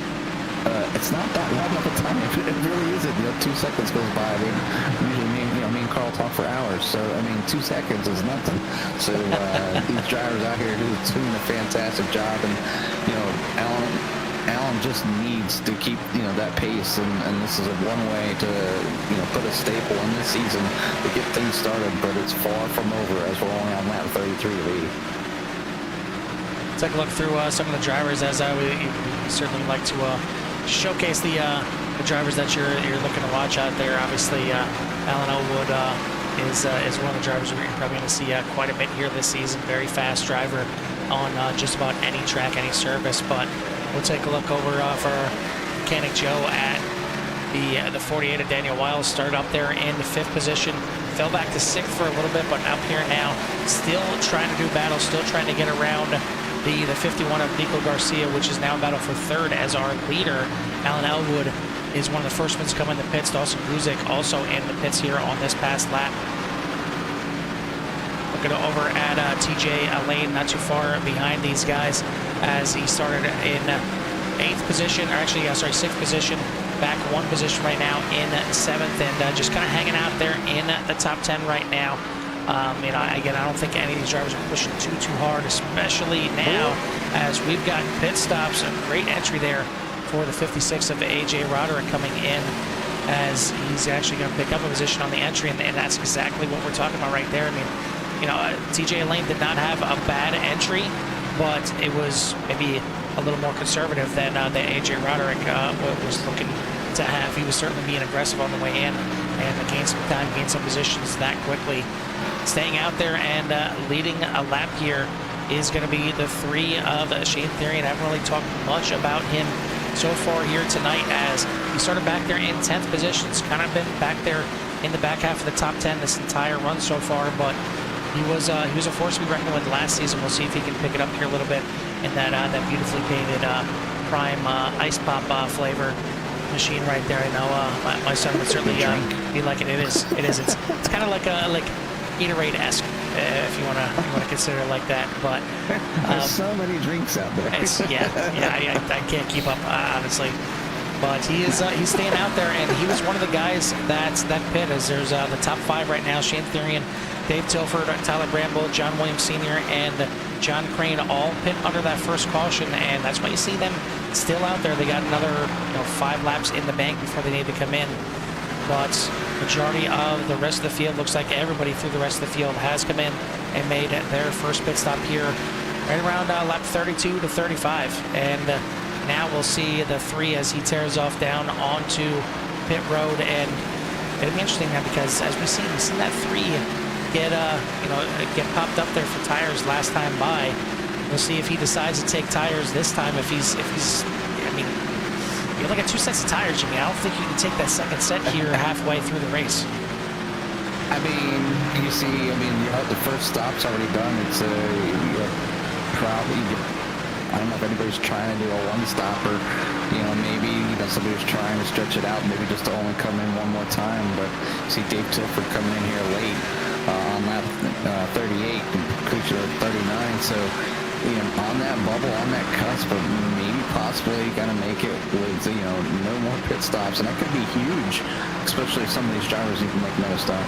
it's not that long of a time. It really isn't. 2 seconds goes by. Usually me and Carl talk for hours, so 2 seconds is nothing. So these drivers out here are doing a fantastic job, and Alan just needs to keep that pace, and this is one way to put a staple in this season to get things started. But it's far from over as we're only on lap 33 lead. Take a look through some of the drivers, as we certainly like to showcase the drivers that you're looking to watch out there. Obviously, Alan Elwood is one of the drivers we're probably going to see quite a bit here this season. Very fast driver on just about any track, any surface. But we'll take a look over for Mechanic Joe at the 48 of Daniel Wiles. Started up there in the 5th position, fell back to 6th for a little bit, but up here now, still trying to do battle, still trying to get around the 51 of Nico Garcia, which is now in battle for 3rd as our leader. Alan Elwood is one of the first ones to come in the pits. Dawson Guzik also in the pits here on this past lap. Looking over at TJ Lane, not too far behind these guys, as he started in 8th position, or actually, 6th position, back 1 position right now in 7th, and just kind of hanging out there in the top 10 right now. Again, I don't think any of these drivers are pushing too hard, especially now as we've got pit stops. A great entry there for the 56 of AJ Roderick coming in, as he's actually going to pick up a position on the entry, and that's exactly what we're talking about right there. TJ Lane did not have a bad entry, but it was maybe a little more conservative than the AJ Roderick was looking to have. He was certainly being aggressive on the way in and gained some time, gained some positions that quickly. Staying out there and leading a lap here is going to be the 3 of Shane Therian. I haven't really talked much about him so far here tonight, as he started back there in 10th positions, kind of been back there in the back half of the top 10 this entire run so far, but he was a force to be reckoned with last season. We'll see if he can pick it up here a little bit in that beautifully painted Prime Ice Pop flavor machine right there. I know my son would certainly be like it. It is. It's kind of like Gatorade-esque, if you want to consider it like that. But there's so many drinks out there. I can't keep up, honestly. But he's staying out there, and he was one of the guys that pit. As there's the top 5 right now: Shane Therian, Dave Tilford, Tyler Bramble, John Williams Sr., and John Crane all pit under that first caution, and that's why you see them still out there. They got another 5 laps in the bank before they need to come in. But majority of the rest of the field, looks like everybody through the rest of the field has come in and made their first pit stop here right around lap 32 to 35. And now we'll see the 3 as he tears off down onto pit road. And it'll be interesting now, because as we've seen that 3 get popped up there for tires last time by. We'll see if he decides to take tires this time. If he's I mean, you only got 2 sets of tires, Jimmy. I don't think you can take that second set here halfway through the race. I mean, you see, the first stop's already done. It's probably, I don't know if anybody's trying to do a one-stopper. Maybe somebody's trying to stretch it out, maybe just to only come in one more time. But see Dave Tilford coming in here late on lap 38 and Kuchar at 39. So, on that bubble, on that cusp, but maybe possibly gonna make it with no more pit stops, and that could be huge, especially if some of these drivers even make another stop.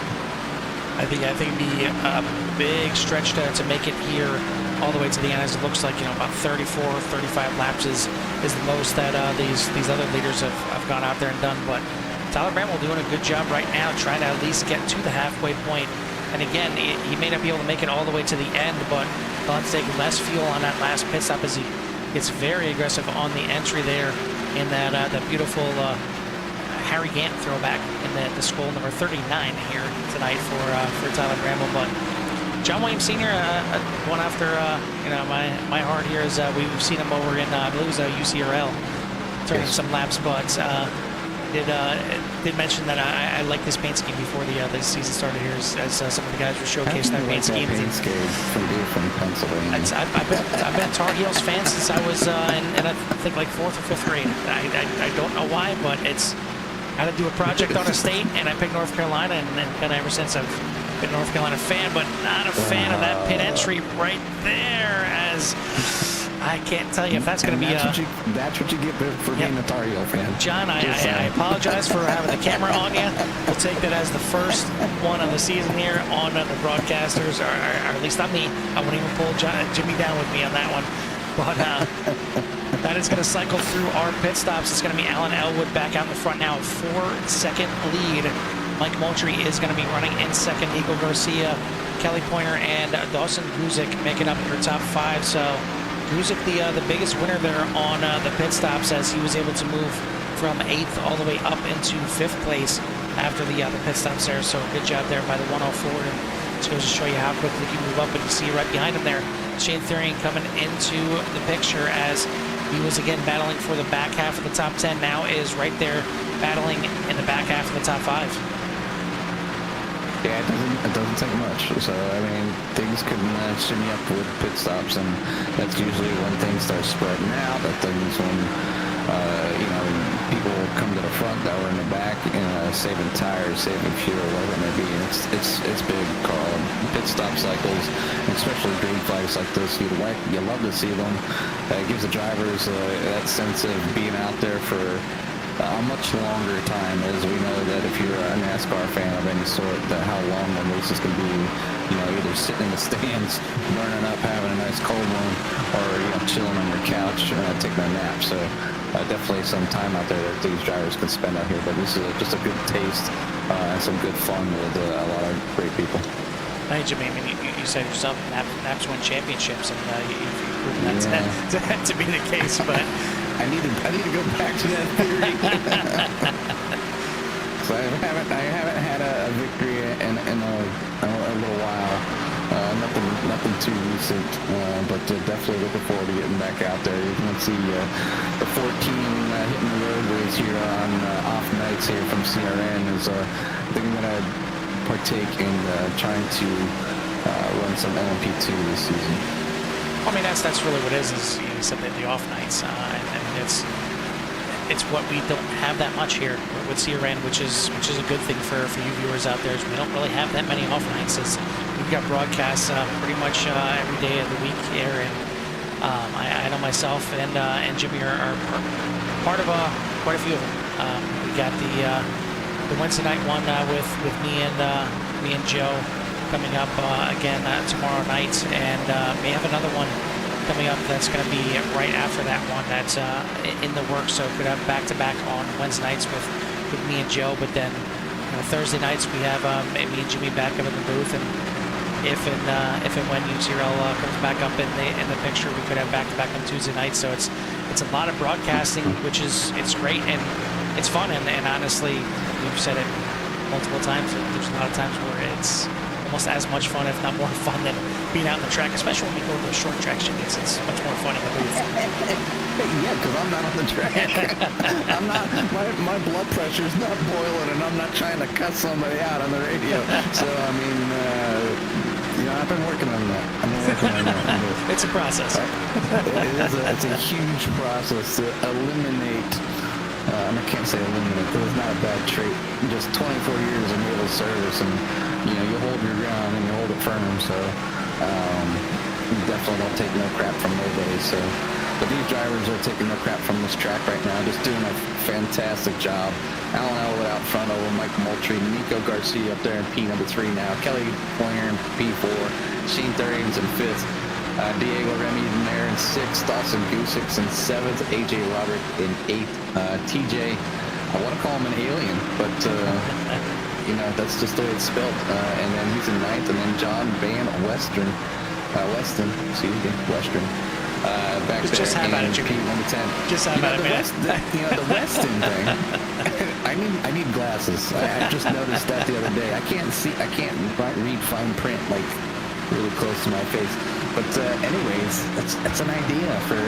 I think it'd be a big stretch to make it here all the way to the end, as it looks like about 34, 35 laps is the most that these other leaders have gone out there and done. But Tyler Bramble doing a good job right now, trying to at least get to the halfway point. And again, he may not be able to make it all the way to the end, but he'll have to take less fuel on that last pit stop, as he gets very aggressive on the entry there in that beautiful Harry Gant throwback in the school number 39 here tonight for Tyler Bramble. But John Williams Sr., one after my heart here is we've seen him over in I believe it was UCRL turning some laps, but did mention that I like this paint scheme before the season started here, as some of the guys were showcasing that paint scheme. From Pennsylvania. I've been a Tar Heels fan since I was in I think like 4th or 5th grade. I don't know why, but I had to do a project on a state, and I picked North Carolina, and kind of ever since I've been a North Carolina fan, but not a fan of that pit entry right there, as I can't tell you if that's going to be that's what you get for being a Tar Heel fan. John, I apologize for having the camera on you. We'll take that as the first one of the season here on the broadcasters, or at least on me. I won't even pull Jimmy down with me on that one. But that is going to cycle through our pit stops. It's going to be Alan Elwood back out in the front now, 4-second lead. Mike Moultrie is going to be running in second. Eagle Garcia, Kelly Pointer, and Dawson Guzik making up your top 5. So Guzik, the biggest winner there on the pit stops, as he was able to move from 8th all the way up into 5th place after the pit stops there. So good job there by the 104. And just goes to show you how quickly you move up, and you see right behind him there, Shane Therian coming into the picture, as he was again battling for the back half of the top 10. Now is right there battling in the back half of the top 5. Yeah, it doesn't take much. So, things can shimmy up with pit stops, and that's usually when things start spreading out. That's when, people come to the front that were in the back, saving tires, saving fuel, whatever it may be. And it's big, Carl. Pit stop cycles, especially green flags like this, you love to see them. It gives the drivers that sense of being out there for a much longer time, as we know that if you're a NASCAR fan of any sort, that how long the races can be, either sitting in the stands, burning up, having a nice cold one, or chilling on your couch, taking a nap. So definitely some time out there that these drivers can spend out here. But this is just a good taste and some good fun with a lot of great people. Hey, Jimmy, you said yourself, naps win championships, and you've proven that to be the case. But I need to go back to that theory. a little while. Nothing too recent, but definitely looking forward to getting back out there. You can see the 14 hitting the roadways here on off nights here from CRN is I think I'm going to partake in trying to run some LMP2 this season. I mean, that's really what it is you said the off nights, and it's what we don't have that much here with CRN, which is a good thing for you viewers out there. We don't really have that many off nights. We've got broadcasts pretty much every day of the week here, and I know myself and Jimmy are part of quite a few of them. We got the Wednesday night one with me and Joe coming up again tomorrow night, and may have another one coming up that's going to be right after that one that's in the works. So could have back-to-back on Wednesday nights with me and Joe, but then Thursday nights we have me and Jimmy back up in the booth, and if and when UTRL comes back up in the picture, we could have back-to-back on Tuesday nights. So it's a lot of broadcasting, which it's great and it's fun, and honestly, we've said it multiple times. There's a lot of times where it's almost as much fun, if not more fun, than being out on the track, especially when we go to those short track shoots. It's much more fun in the booth. Yeah, because I'm not on the track. I'm not. My blood pressure's not boiling, and I'm not trying to cut somebody out on the radio. So I mean, I've been working on that. It's a process. It's a huge process to eliminate. I can't say eliminate, because it's not a bad trait. Just 24 years of naval service, and you hold your ground and you hold it firm. So you definitely don't take no crap from nobody. So, but these drivers are taking no crap from this track right now, just doing a fantastic job. Alan Elwood out front over Mike Moultrie, Nico Garcia up there in P number 3 now, Kelly Pointer in P4, Shane Thurians in 5th. Diego Remy in there in 6th, Dawson Gusick in 7th, AJ Roderick in 8th, TJ, I want to call him an alien, but that's just the way it's spelled, and then he's in 9th, and then John Van Weston, back there just have at it, P1 to 10. Just have at it, man. The Weston thing, I need glasses. I just noticed that the other day. I can't read fine print like really close to my face. But anyways, that's an idea for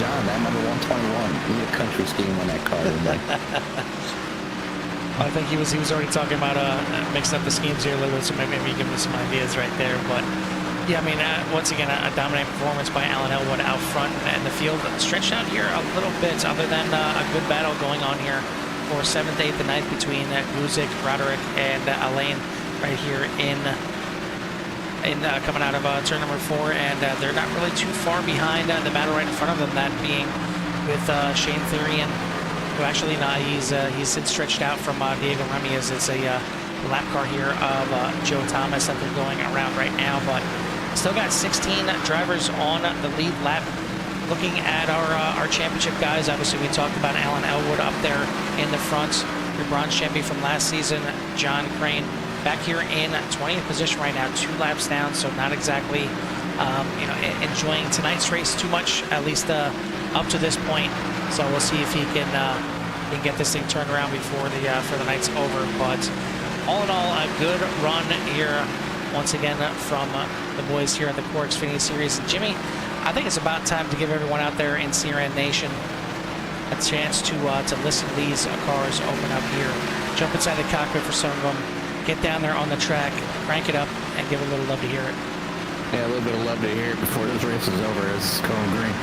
John, that number 121. We need a country scheme on that car today. I think he was already talking about mixing up the schemes here a little bit, so maybe giving us some ideas right there. But yeah, I mean, once again, a dominant performance by Alan Elwood out front, and the field stretched out here a little bit, other than a good battle going on here for 7th, 8th, and 9th between Gusick, Roderick, and Alain right here in coming out of turn number 4, and they're not really too far behind the battle right in front of them, that being with Shane Thurian, who actually he's since stretched out from Diego Remy, as it's a lap car here of Joe Thomas that they're going around right now, but still got 16 drivers on the lead lap. Looking at our championship guys, obviously we talked about Alan Elwood up there in the front, your bronze champion from last season, John Crane, back here in 20th position right now, 2 laps down, so not exactly enjoying tonight's race too much, at least up to this point. So we'll see if he can get this thing turned around before the night's over. But all in all, a good run here once again from the boys here in the CORE Xfinity Series. And Jimmy, I think it's about time to give everyone out there in CRN Nation a chance to listen to these cars open up here. Jump inside the cockpit for some of them. Get down there on the track, crank it up, and give a little love to hear it. Yeah, a little bit of love to hear it before this race is over, as it's going green.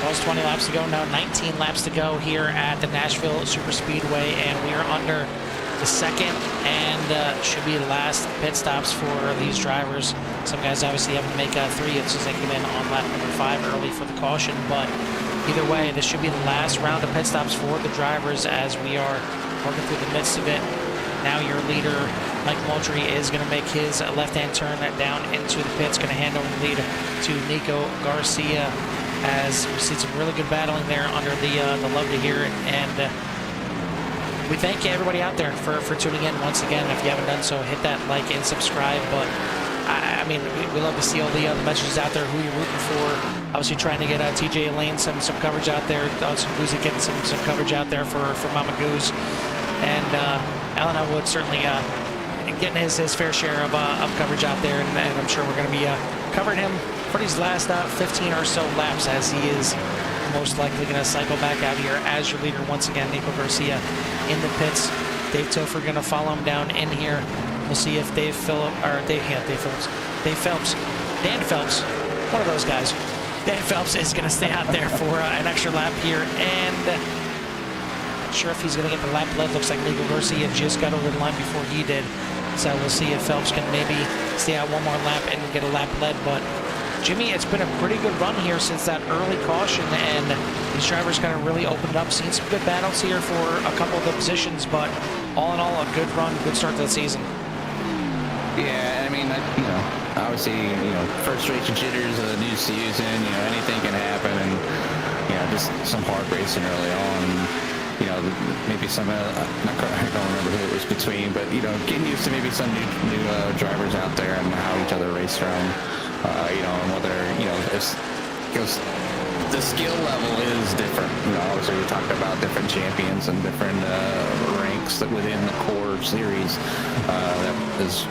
was 20 laps to go, now 19 laps to go here at the Nashville Superspeedway, and we are under the second and should be the last pit stops for these drivers. Some guys obviously having to make 3 since they came in on lap number 5 early for the caution, but either way, this should be the last round of pit stops for the drivers as we are working through the midst of it. Now your leader, Mike Moultrie, is going to make his left-hand turn down into the pits, going to hand over the lead to Nico Garcia as we see some really good battling there under the love to hear it. And we thank everybody out there for tuning in once again. If you haven't done so, hit that like and subscribe. But I mean, we love to see all the messages out there, who you're rooting for. Obviously trying to get TJ Lane some coverage out there. Some Goosey getting some coverage out there for Mama Goose. And Alan Elwood certainly getting his fair share of coverage out there. And I'm sure we're going to be covering him for these last 15 or so laps, as he is most likely going to cycle back out here as your leader once again. Nico Garcia in the pits. Dave Topher going to follow him down in here. We'll see if Dan Phelps, one of those guys. Dan Phelps is going to stay out there for an extra lap here, and not sure if he's going to get the lap led. Looks like Nico Garcia just got over the line before he did, so we'll see if Phelps can maybe stay out one more lap and get a lap led. But Jimmy, it's been a pretty good run here since that early caution, and these drivers kind of really opened up. Seen some good battles here for a couple of the positions, but all in all, a good run, good start to the season. Yeah, I mean, obviously, first race jitters of the new season, anything can happen, and, just some hard racing early on. Maybe some, I don't remember who it was between, but, getting used to maybe some new drivers out there and how each other race around, and whether, because the skill level is different. Obviously we talked about different champions and different ranks that within the CORE series that is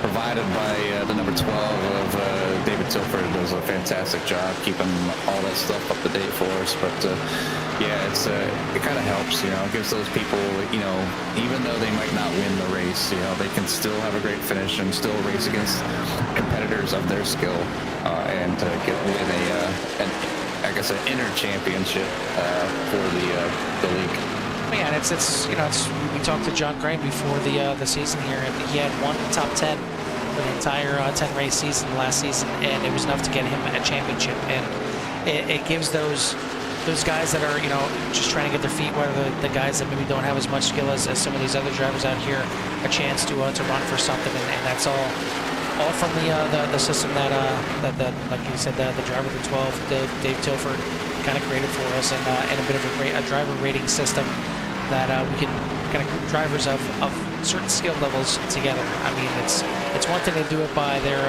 provided by the number 12 of David Tilford. Does a fantastic job keeping all that stuff up to date for us. But yeah, it kind of helps. It gives those people, even though they might not win the race, they can still have a great finish and still race against competitors of their skill and win I guess an inner championship for the league. Yeah, and it's we talked to John Gray before the season here, and he had one top 10 for the entire 10 race season last season, and it was enough to get him a championship. And it gives those guys that are just trying to get their feet wet, the guys that maybe don't have as much skill as some of these other drivers out here, a chance to run for something, and that's all from the system that like you said, the driver, the 12, Dave Tilford, kind of created for us, and a bit of a driver rating system that we can kind of group drivers of certain skill levels together. I mean, it's one thing to do it by their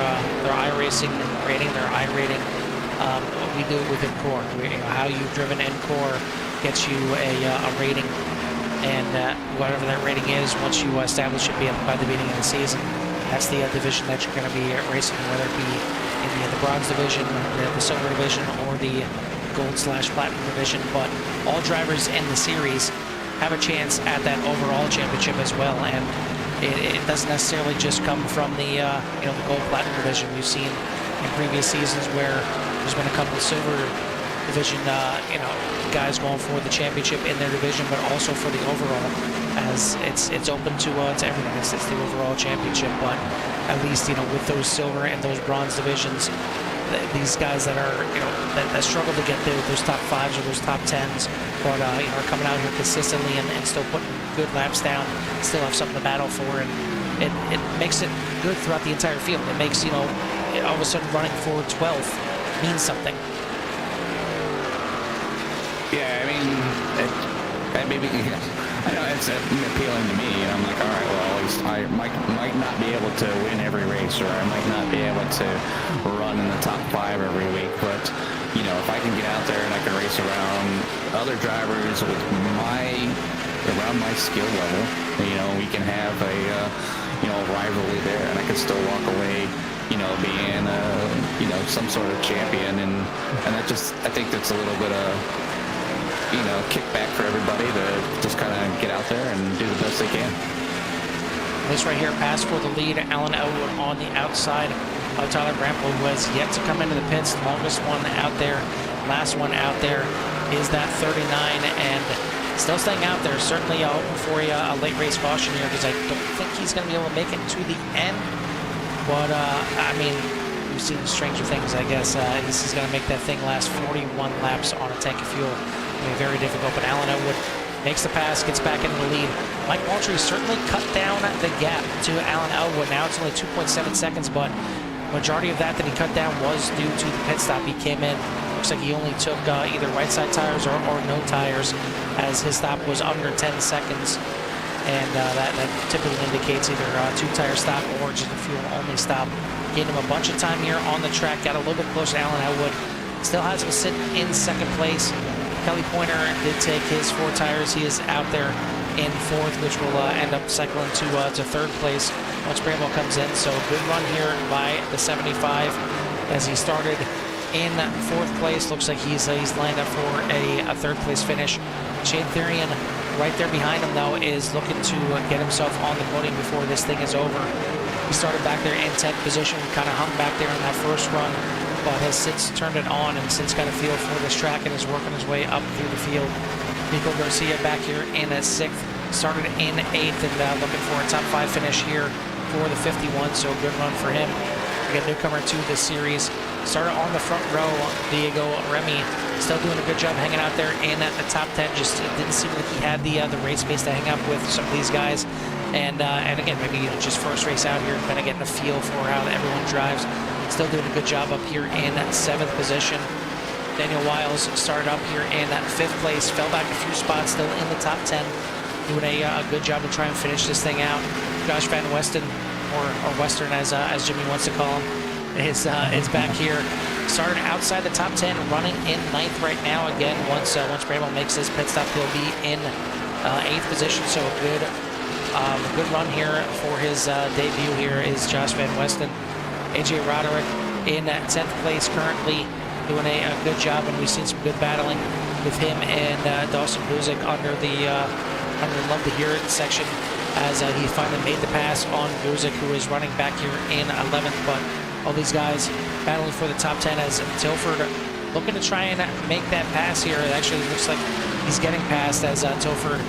iRacing rating, their iRating. We do it within CORE. How you've driven in CORE gets you a rating, and whatever that rating is, once you establish it by the beginning of the season, that's the division that you're going to be racing, whether it be in the bronze division, the silver division, or the gold/platinum division. But all drivers in the series have a chance at that overall championship as well, and it doesn't necessarily just come from the the gold/platinum division. We've seen in previous seasons where there's been a couple of silver division guys going for the championship in their division, but also for the overall, as it's open to everything. It's the overall championship, but at least with those silver and those bronze divisions, these guys that are that struggle to get those top 5s or those top 10s, but are coming out here consistently and still putting good laps down, still have something to battle for, and it makes it good throughout the entire field. It makes all of a sudden running for 12th means something. Yeah, I mean, I know it's appealing to me, and I'm like, all right, well, at least I might not be able to win every race, or I might not be able to run in the top 5 every week, but if I can get out there and I can race around other drivers with around my skill level, we can have a rivalry there, and I can still walk away being some sort of champion, and that I think that's a little bit of kickback for everybody to just kind of get out there and do the best they can. This right here, pass for the lead, Alan Elwood on the outside of Tyler Brample, who has yet to come into the pits, the longest one out there last one out there is that 39, and still staying out there. Certainly hoping for a late race caution here, because I don't think he's going to be able to make it to the end. But, I mean, we've seen stranger things, I guess. This is going to make that thing last 41 laps on a tank of fuel. It'll be very difficult, but Alan Elwood makes the pass, gets back into the lead. Mike Moultrie certainly cut down the gap to Alan Elwood. Now it's only 2.7 seconds, but majority of that he cut down was due to the pit stop. He came in, looks like he only took either right side tires or no tires, as his stop was under 10 seconds. And that typically indicates either a two-tire stop or just a fuel-only stop. Gained him a bunch of time here on the track, got a little bit closer to Alan Elwood. Still has him sitting in second place. Kelly Pointer did take his 4 tires. He is out there in 4th, which will end up cycling to 3rd place once Bramwell comes in. So good run here by the 75 as he started in 4th place. Looks like he's lined up for a 3rd place finish. Shane Therian right there behind him, though, is looking to get himself on the podium before this thing is over. He started back there in 10th position, kind of hung back there in that first run, but has since turned it on and since got a feel for this track and is working his way up through the field. Nico Garcia back here in 6th, started in 8th, and looking for a top 5 finish here for the 51, so good run for him. We got a newcomer to the series. Started on the front row, Diego Remy, still doing a good job hanging out there in the top 10. Just didn't seem like he had the race pace to hang up with some of these guys. And again, maybe just first race out here, kind of getting a feel for how everyone drives. Still doing a good job up here in 7th position. Daniel Wiles started up here in 5th place, fell back a few spots, still in the top 10. Doing a good job to try and finish this thing out. Josh Van Westen, or Western as Jimmy wants to call him, is back here. Started outside the top 10, running in 9th right now. Again, once Bramwell makes his pit stop, he'll be in 8th position. So a good run here for his debut here is Josh Van Westen. AJ Roderick in 10th place currently, doing a good job, and we've seen some good battling with him and Dawson Buzik under the Love to Hear It section, as he finally made the pass on Buzik, who is running back here in 11th. But all these guys battling for the top 10, as Tilford looking to try and make that pass here. It actually looks like he's getting past, as Tilford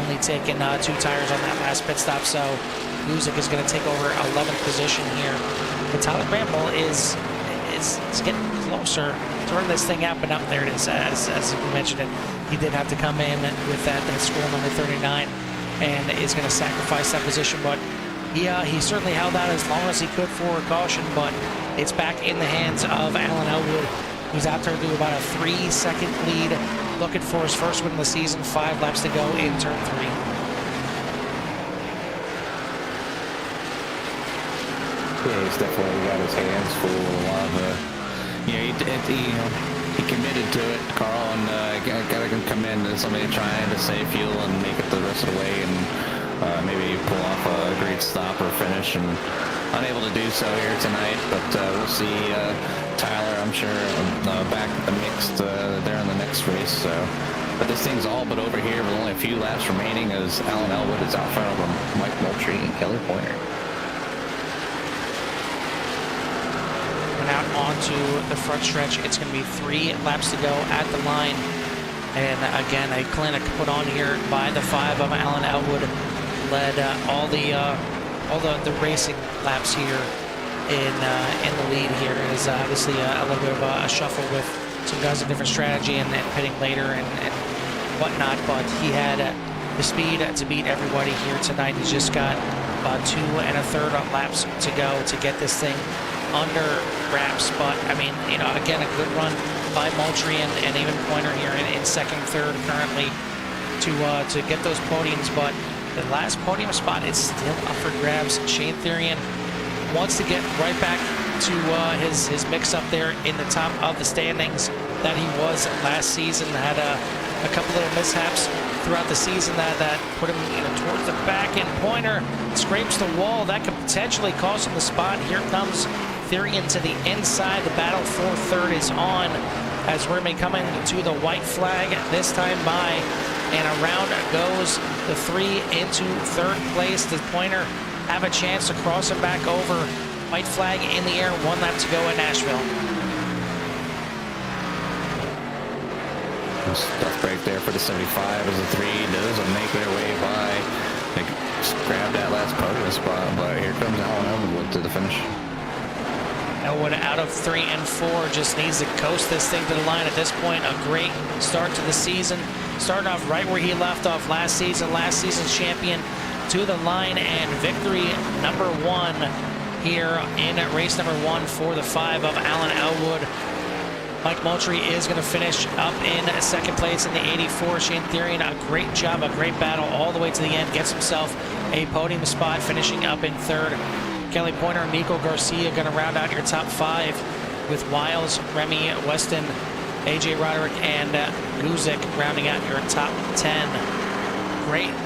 only taking 2 tires on that last pit stop. So Buzik is going to take over 11th position here. But Tyler Bramwell is getting closer to run this thing out, but up there it is. As we mentioned it, he did have to come in with that school number 39 and is going to sacrifice that position. But he certainly held out as long as he could for a caution, but it's back in the hands of Alan Elwood, who's out there to about a 3-second lead, looking for his first win of the season. 5 laps to go in turn 3. Yeah, he's definitely got his hands full with a lot of, he committed to it, Carl, and got to come in as somebody trying to save fuel and make it the rest of the way, and maybe pull off a great stop or finish, and unable to do so here tonight. But we'll see Tyler, I'm sure, back at the mixed there in the next race. So, but this thing's all but over here with only a few laps remaining, as Alan Elwood is out front of him, Mike Moultrie and Kelly Pointer. Out onto the front stretch. It's going to be 3 laps to go at the line, and again a clinic put on here by the 5 of Alan Elwood. Led all the racing laps here in the lead here. Is obviously a little bit of a shuffle with some guys with different strategy and pitting later and whatnot, but he had the speed to beat everybody here tonight. He's just got 2 1/3 laps to go to get this thing under wraps. But I mean, again, a good run by Moultrie and even Pointer here in 2nd, 3rd currently to get those podiums. But the last podium spot is still up for grabs. Shane Therian wants to get right back to his mix up there in the top of the standings that he was last season. Had a couple little mishaps throughout the season that put him towards the back, and Pointer scrapes the wall. That could potentially cost him the spot. Here comes Therian to the inside. The battle for 3rd is on, as Remy coming to the white flag this time by, and around goes the 3 into 3rd place. Does Pointer have a chance to cross him back over? White flag in the air, 1 lap to go in Nashville. Tough break there for the 75 as the 3 doesn't make their way by. They just grabbed that last podium spot, but here comes Alan Elwood to the finish. Elwood out of 3 and 4, just needs to coast this thing to the line at this point. A great start to the season. Started off right where he left off last season. Last season's champion to the line, and victory number 1 here in race number 1 for the 5 of Alan Elwood. Mike Moultrie is going to finish up in 2nd place in the 84. Shane Therian, a great job, a great battle all the way to the end. Gets himself a podium spot, finishing up in 3rd. Kelly Pointer and Nico Garcia going to round out your top 5 with Wiles, Remy, Weston, AJ Roderick, and Guzik rounding out your top 10.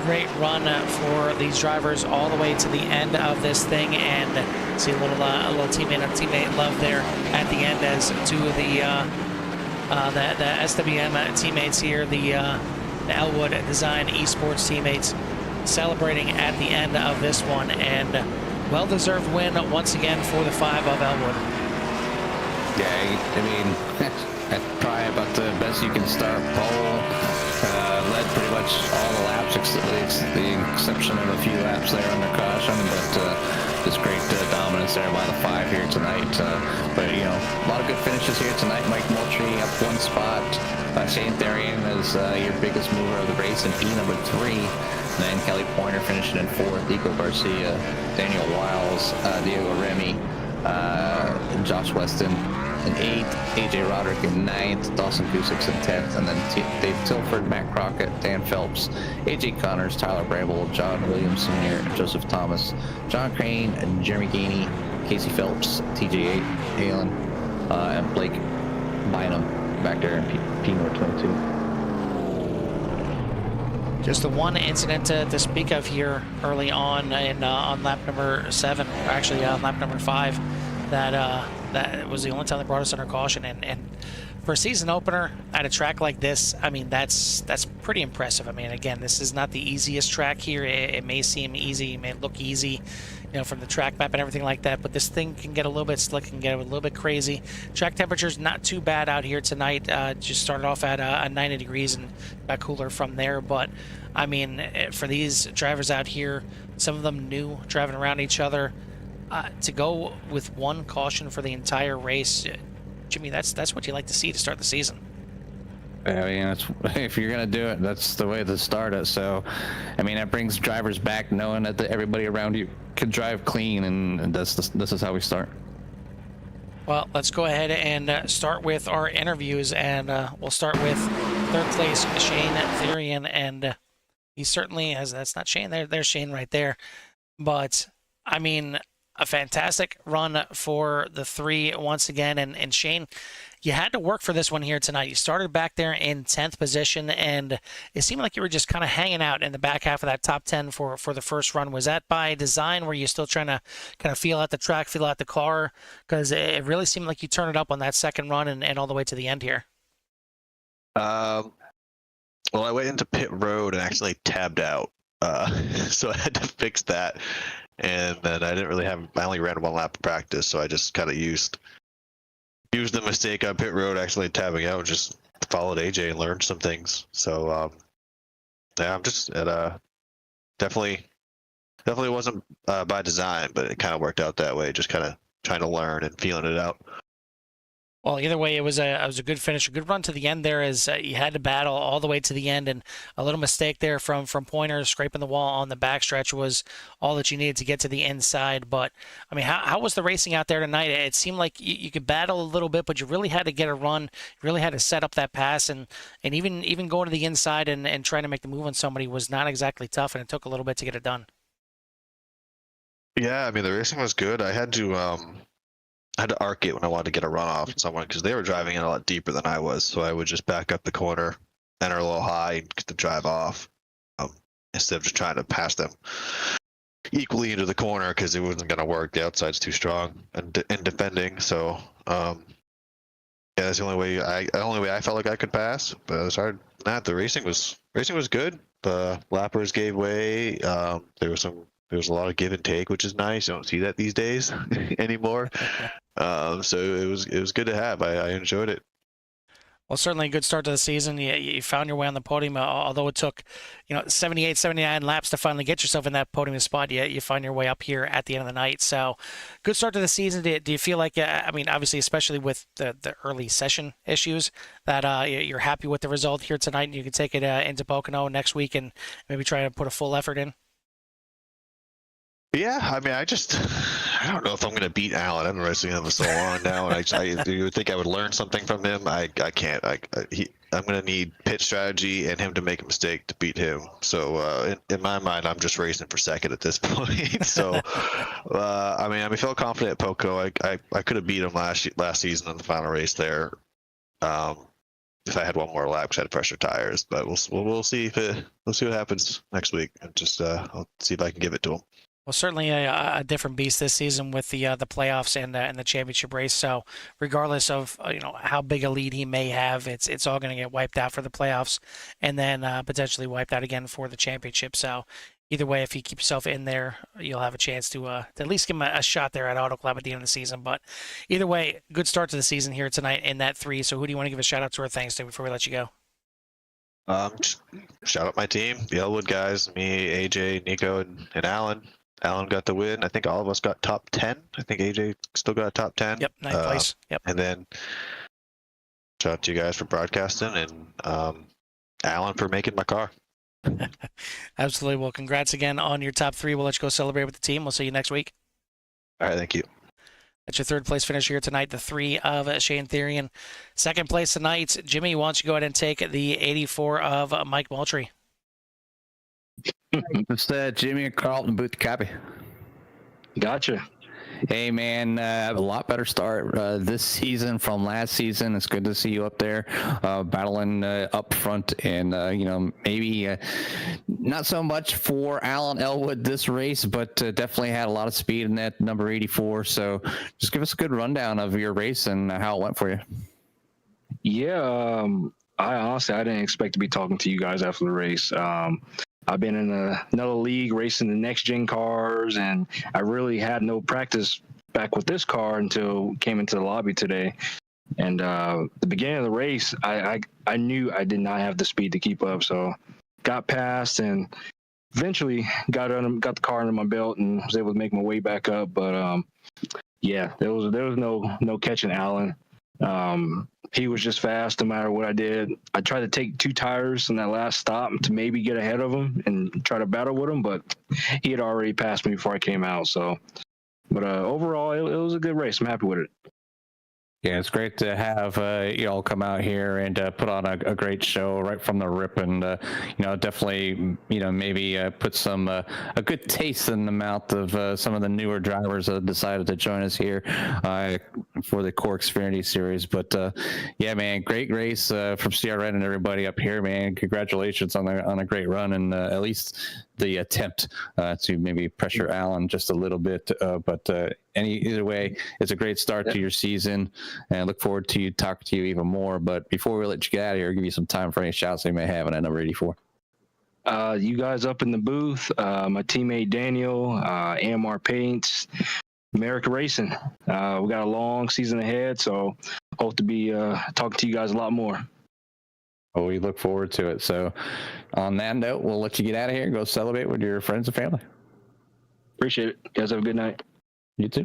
Great run for these drivers all the way to the end of this thing, and see a little teammate love there at the end as two of the SWM teammates here, the Elwood Design Esports teammates, celebrating at the end of this one, and well-deserved win once again for the 5 of Elwood. Yeah, I mean, that's probably about the best you can start. Pole led pretty much all the laps, the exception of a few laps there under caution, but just great dominance there by the 5 here tonight. But, you know, a lot of good finishes here tonight. Mike Moultrie up 1 spot. Shane Therian is your biggest mover of the race in P number 3. And then Kelly Pointer finishing in 4th. Nico Garcia, Daniel Wiles, Diego Remy, Josh Weston in 8th, AJ Roderick in 9th, Dawson Guzik in 10th, and then Dave Tilford, Matt Crockett, Dan Phelps, AJ Connors, Tyler Bramble, John Williams Sr., Joseph Thomas, John Crane, and Jeremy Gainey, Casey Phelps, TJ Halen, and Blake Bynum back there in P number 22. Just the one incident to speak of here early on in on lap number 7, or actually on lap number 5, that was the only time they brought us under caution, and for a season opener at a track like this, I mean, that's pretty impressive. I mean, again, this is not the easiest track here. It may seem easy, it may look easy, you know, from the track map and everything like that, but this thing can get a little bit slick, can get a little bit crazy. Track temperature's not too bad out here tonight. Just started off at 90 degrees and got cooler from there, but I mean, for these drivers out here, some of them new, driving around each other, to go with 1 caution for the entire race, Jimmy, that's what you like to see to start the season. I mean, if you're gonna do it, that's the way to start it. So, I mean, that brings drivers back knowing that everybody around you can drive clean, and this is how we start. Well, let's go ahead and start with our interviews, and we'll start with 3rd place Shane Therian, and he certainly has. That's not Shane. There's Shane right there, but I mean, a fantastic run for the 3 once again. And Shane, you had to work for this one here tonight. You started back there in 10th position, and it seemed like you were just kind of hanging out in the back half of that top 10 for the first run. Was that by design? Were you still trying to kind of feel out the track, feel out the car? Because it really seemed like you turned it up on that 2nd run and all the way to the end here. Well, I went into pit road and actually tabbed out. So I had to fix that. And then I didn't really I only ran 1 lap of practice, so I just kind of used the mistake on pit road, actually tabbing out, just followed AJ and learned some things. So yeah, I'm just at definitely wasn't by design, but it kind of worked out that way, just kind of trying to learn and feeling it out. Well, either way, it was a good finish, a good run to the end there, as you had to battle all the way to the end, and a little mistake there from Pointer scraping the wall on the backstretch was all that you needed to get to the inside. But, I mean, how was the racing out there tonight? It seemed like you could battle a little bit, but you really had to get a run, you really had to set up that pass, and even going to the inside and trying to make the move on somebody was not exactly tough, and it took a little bit to get it done. Yeah, I mean, the racing was good. I had to arc it when I wanted to get a run off someone, because they were driving in a lot deeper than I was. So I would just back up the corner, enter a little high, and get the drive off, instead of just trying to pass them equally into the corner, because it wasn't going to work. The outside's too strong and defending. So yeah, that's the only way I felt like I could pass. But it was hard. The racing was good. The lappers gave way. There was a lot of give and take, which is nice. You don't see that these days anymore. So it was good to have. I enjoyed it. Well, certainly a good start to the season. You found your way on the podium, although it took, 78, 79 laps to finally get yourself in that podium spot. You find your way up here at the end of the night. So, good start to the season. Do you feel like, obviously, especially with the early session issues, that you're happy with the result here tonight, and you can take it into Pocono next week and maybe try to put a full effort in? Yeah, I mean, I don't know if I'm going to beat Alan. I've been racing him for so long now, and you would think I would learn something from him. I can't. I'm going to need pit strategy and him to make a mistake to beat him. So in my mind, I'm just racing for second at this point. So, I feel confident at Poco. I could have beat him last season in the final race there. If I had one more lap because I had pressure tires, but we'll see we'll see what happens next week, and just I'll see if I can give it to him. Well, certainly a different beast this season with the playoffs and the championship race. So, regardless of how big a lead he may have, it's all going to get wiped out for the playoffs, and then potentially wiped out again for the championship. So, either way, if you keep yourself in there, you'll have a chance to at least give him a shot there at Auto Club at the end of the season. But either way, good start to the season here tonight in that 3. So, who do you want to give a shout out to or thanks to before we let you go? Shout out my team, the Elwood guys, me, AJ, Nico, and Alan. Alan got the win. I think all of us got top 10. I think AJ still got a top 10. Yep, 9th place. Yep. And then shout out to you guys for broadcasting, and Alan for making my car. Absolutely. Well, congrats again on your top 3. We'll let you go celebrate with the team. We'll see you next week. All right, thank you. That's your 3rd place finish here tonight, the 3 of Shane Therian. 2nd place tonight, Jimmy, why don't you go ahead and take the 84 of Mike Moultrie? It's Jimmy and Carlton Booth copy. Gotcha. Hey man, a lot better start this season from last season. It's good to see you up there battling up front, and maybe not so much for Alan Elwood this race, but definitely had a lot of speed in that number 84. So just give us a good rundown of your race and how it went for you. Yeah, I didn't expect to be talking to you guys after the race. I've been in another league racing the next gen cars, and I really had no practice back with this car until came into the lobby today. And the beginning of the race, I knew I did not have the speed to keep up, so got past and eventually got the car under my belt and was able to make my way back up. But yeah, there was no catching Alan. He was just fast no matter what I did. I tried to take 2 tires in that last stop to maybe get ahead of him and try to battle with him, but he had already passed me before I came out. So, but overall, it was a good race. I'm happy with it. Yeah, it's great to have you all come out here and put on a great show right from the rip, and definitely maybe put some a good taste in the mouth of some of the newer drivers that decided to join us here for the CORE Xfinity Series. But yeah, man, great race from CRN and everybody up here, man. Congratulations on a great run, and at least the attempt to maybe pressure Alan just a little bit, but either way, it's a great start to your season, and I look forward to talking to you even more. But before we let you get out of here, I'll give you some time for any shouts you may have on that number 84. You guys up in the booth, my teammate Daniel, AMR Paints, America Racing. We got a long season ahead, so hope to be talking to you guys a lot more. Well, we look forward to it. So on that note, we'll let you get out of here and go celebrate with your friends and family. Appreciate it. You guys have a good night. You too.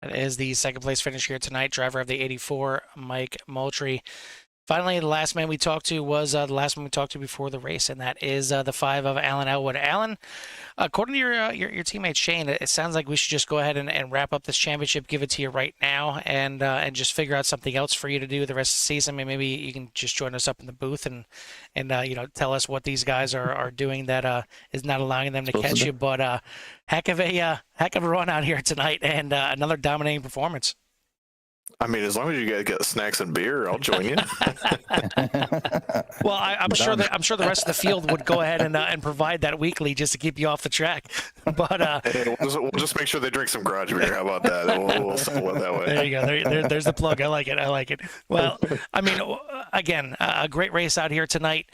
That is the 2nd place finish here tonight, driver of the 84, Mike Moultrie. Finally, the last man we talked to was the last one we talked to before the race, and that is the 5 of Alan Elwood. Alan, according to your teammate Shane, it sounds like we should just go ahead and wrap up this championship, give it to you right now, and just figure out something else for you to do the rest of the season. I mean, maybe you can just join us up in the booth and tell us what these guys are doing that is not allowing them to catch you. But heck of a run out here tonight, and another dominating performance. I mean, as long as you guys get snacks and beer, I'll join you. Well, I'm sure the rest of the field would go ahead and provide that weekly just to keep you off the track. But hey, we'll just make sure they drink some garage beer. How about that? We'll settle it that way. There you go. There's the plug. I like it. Well, I mean, again, a great race out here tonight.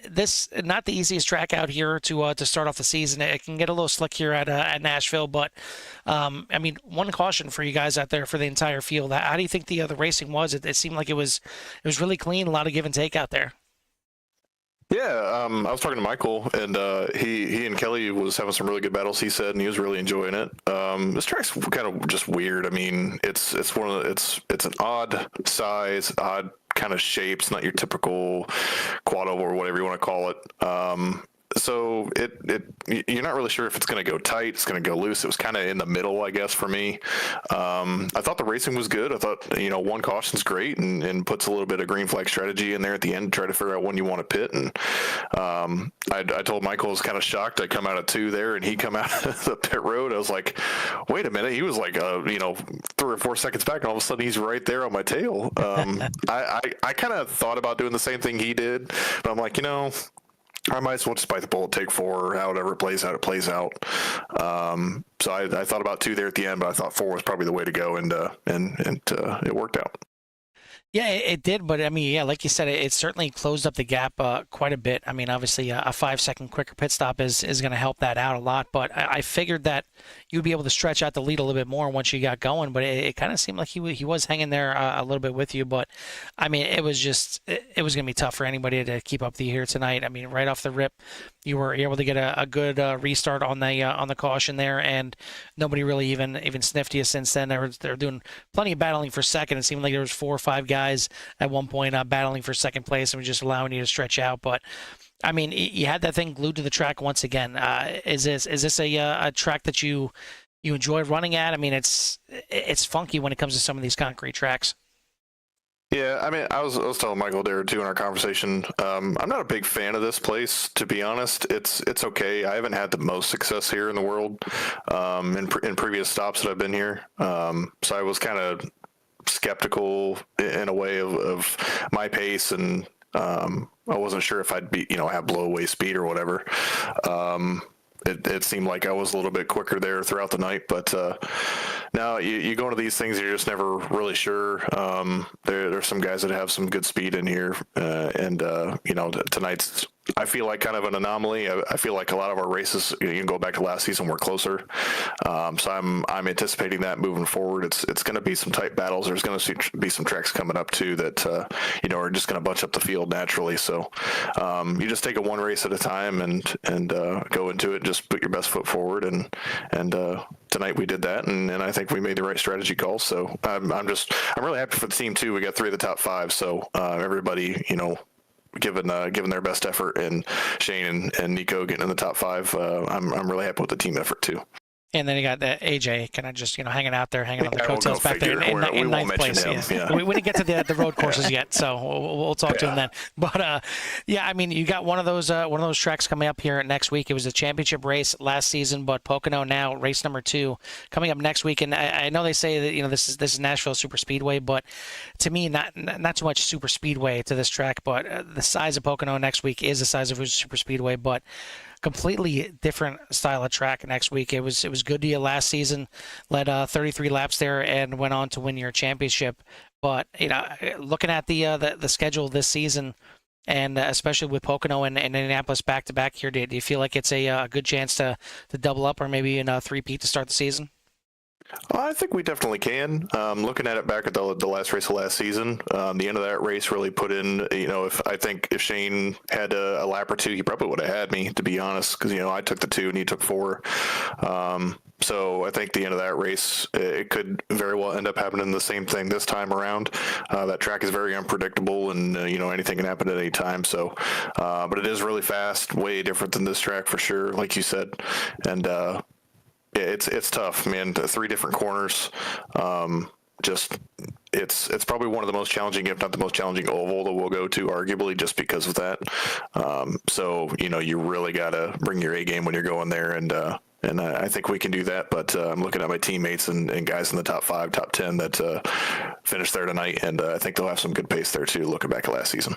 This not the easiest track out here to start off the season. It can get a little slick here at Nashville, but I mean, one caution for you guys out there for the entire field. How do you think the racing was? It seemed like it was really clean, a lot of give and take out there. Yeah, I was talking to Michael, and he and Kelly was having some really good battles. He said, and he was really enjoying it. This track's kind of just weird. I mean, it's an odd size, odd kind of shape. It's not your typical quad oval or whatever you want to call it. So you're not really sure if it's going to go tight, it's going to go loose. It was kind of in the middle, I guess, for me. I thought the racing was good. I thought, one caution's great and puts a little bit of green flag strategy in there at the end to try to figure out when you want to pit. And I told Michael I was kind of shocked. I come out of 2 there and he come out of the pit road. I was like, wait a minute. He was like, 3 or 4 seconds back, and all of a sudden he's right there on my tail. I kind of thought about doing the same thing he did, but I'm like, I might as well just bite the bullet, take 4, however it plays out, it plays out. So I thought about 2 there at the end, but I thought 4 was probably the way to go, and it worked out. Yeah, it did, but I mean, yeah, like you said, it certainly closed up the gap quite a bit. I mean, obviously, a 5-second quicker pit stop is going to help that out a lot. But I figured that you'd be able to stretch out the lead a little bit more once you got going. But it kind of seemed like he was hanging there a little bit with you. But I mean, it was going to be tough for anybody to keep up the here tonight. I mean, right off the rip, you were able to get a good restart on the caution there, and nobody really even sniffed you since then. They're doing plenty of battling for second. It seemed like there was 4 or 5 guys at one point battling for second place and was just allowing you to stretch out. But I mean, you had that thing glued to the track once again. Is this a track that you enjoy running at? I mean, it's funky when it comes to some of these concrete tracks. Yeah, I mean, I was telling Michael there too in our conversation. I'm not a big fan of this place, to be honest. It's okay. I haven't had the most success here in the world in previous stops that I've been here. So I was kind of skeptical in a way of my pace, and I wasn't sure if I'd be have blow away speed or whatever. It seemed like I was a little bit quicker there throughout the night, but now you go into these things, you're just never really sure. There's some guys that have some good speed in here, and tonight's, I feel like, kind of an anomaly. I feel like a lot of our races, you can go back to last season, were closer. So I'm anticipating that moving forward. It's going to be some tight battles. There's going to be some tracks coming up too that are just going to bunch up the field naturally. So you just take it one race at a time and go into it. Just put your best foot forward, and tonight we did that, and I think we made the right strategy calls. So I'm really happy for the team too. We got 3 of the top 5. So everybody, given their best effort, and Shane and Nico getting in the top 5. I'm really happy with the team effort too. And then you got the AJ kind of just hanging out there, hanging on the coattails back there in ninth place. Yeah. We didn't get to the road courses yet, so we'll talk to him then. But yeah, I mean, you got one of those tracks coming up here next week. It was a championship race last season, but Pocono now race number 2 coming up next week. And I know they say that this is Nashville Superspeedway, but to me, not too much Superspeedway to this track. But the size of Pocono next week is the size of Superspeedway, but completely different style of track next week. It was good to you last season, led 33 laps there and went on to win your championship. But looking at the schedule this season, and especially with Pocono and Indianapolis back to back here, do you feel like it's a good chance to double up or maybe in a 3-peat to start the season? I think we definitely can. Looking at it back at the last race of last season, the end of that race really put in, if Shane had a lap or 2, he probably would have had me, to be honest, because, I took the 2 and he took 4. So I think the end of that race, it could very well end up happening the same thing this time around. That track is very unpredictable, and, anything can happen at any time. So, but it is really fast, way different than this track for sure, like you said. And, it's tough, man. 3 different corners. It's probably one of the most challenging, if not the most challenging oval that we'll go to, arguably, just because of that. So you really got to bring your A game when you're going there, and I think we can do that. But I'm looking at my teammates and guys in the top 5, top 10 that finished there tonight, and I think they'll have some good pace there too, looking back at last season.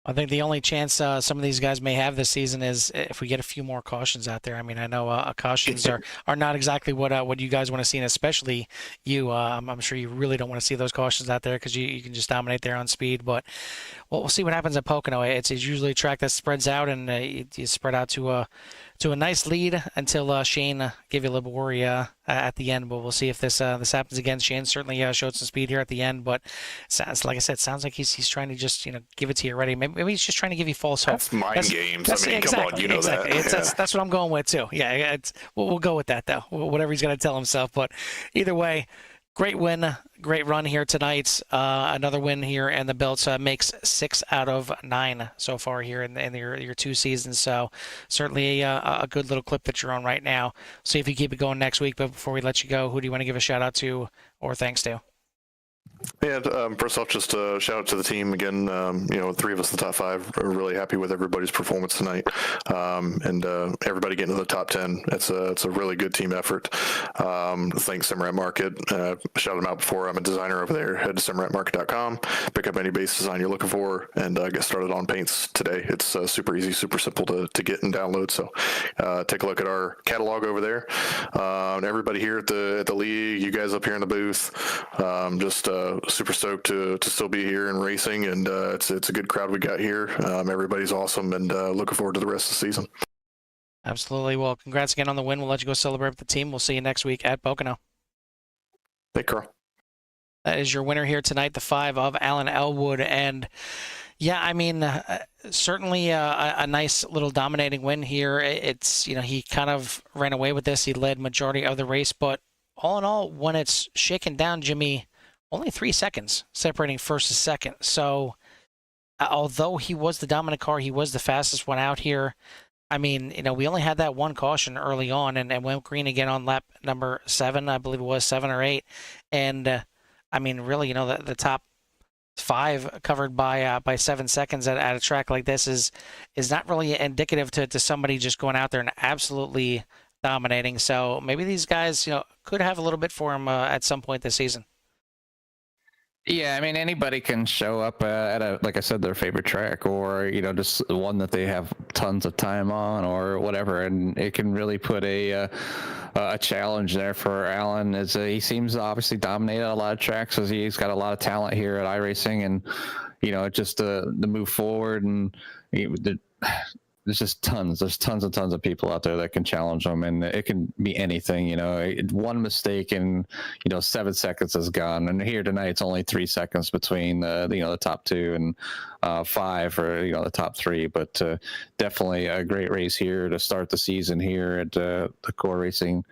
I think the only chance some of these guys may have this season is if we get a few more cautions out there. I mean, I know cautions are not exactly what you guys want to see, and especially you. I'm sure you really don't want to see those cautions out there because you can just dominate there on speed. But we'll see what happens at Pocono. It's usually a track that spreads out, and you spread out to a nice lead until Shane gave you a little worry at the end. But we'll see if this happens again. Shane certainly showed some speed here at the end, but sounds like I said, sounds like he's trying to just give it to you already. Maybe he's just trying to give you false hope. That's mind games. I mean, exactly, come on, you know exactly. that. That's what I'm going with too. Yeah, we'll go with that though. Whatever he's going to tell himself. But either way, great win, great run here tonight. Another win here, and the belt makes 6 out of 9 so far here in your 2 seasons. So certainly a good little clip that you're on right now. See if you keep it going next week. But before we let you go, who do you want to give a shout out to or thanks to? Yeah, first off, just a shout out to the team again. 3 of us in the top 5 are really happy with everybody's performance tonight, and everybody getting to the top 10. It's a really good team effort. Thanks Samurai Market. Shout them out before. I'm a designer over there. Head to samuraimarket.com, pick up any base design you're looking for, and get started on paints today. It's super easy, super simple to get and download. So take a look at our catalog over there. And everybody here at the league, you guys up here in the booth, just super stoked to still be here and racing, and it's a good crowd we got here. Everybody's awesome, and looking forward to the rest of the season. Absolutely. Well, congrats again on the win. We'll let you go celebrate with the team. We'll see you next week at Pocono. Hey, Carl. That is your winner here tonight, the 5 of Alan Elwood. And yeah, I mean, certainly a nice little dominating win here. It's, he kind of ran away with this. He led majority of the race, but all in all, when it's shaken down, Jimmy, only 3 seconds separating first and second. So although he was the dominant car, he was the fastest one out here. I mean, we only had that one caution early on and went green again on lap number 7. I believe it was 7 or 8. And I mean, really, the top 5 covered by 7 seconds at a track like this is not really indicative to somebody just going out there and absolutely dominating. So maybe these guys, could have a little bit for him at some point this season. Yeah, I mean, anybody can show up at like I said, their favorite track, or just one that they have tons of time on, or whatever, and it can really put a challenge there for Alan. As he seems to obviously dominate a lot of tracks, as he's got a lot of talent here at iRacing, and just the move forward, and there's just tons and tons of people out there that can challenge them, and it can be anything. One mistake and 7 seconds is gone. And here tonight, it's only 3 seconds between the top 2 and 5 for the top 3. But definitely a great race here to start the season here at the CORE Racing.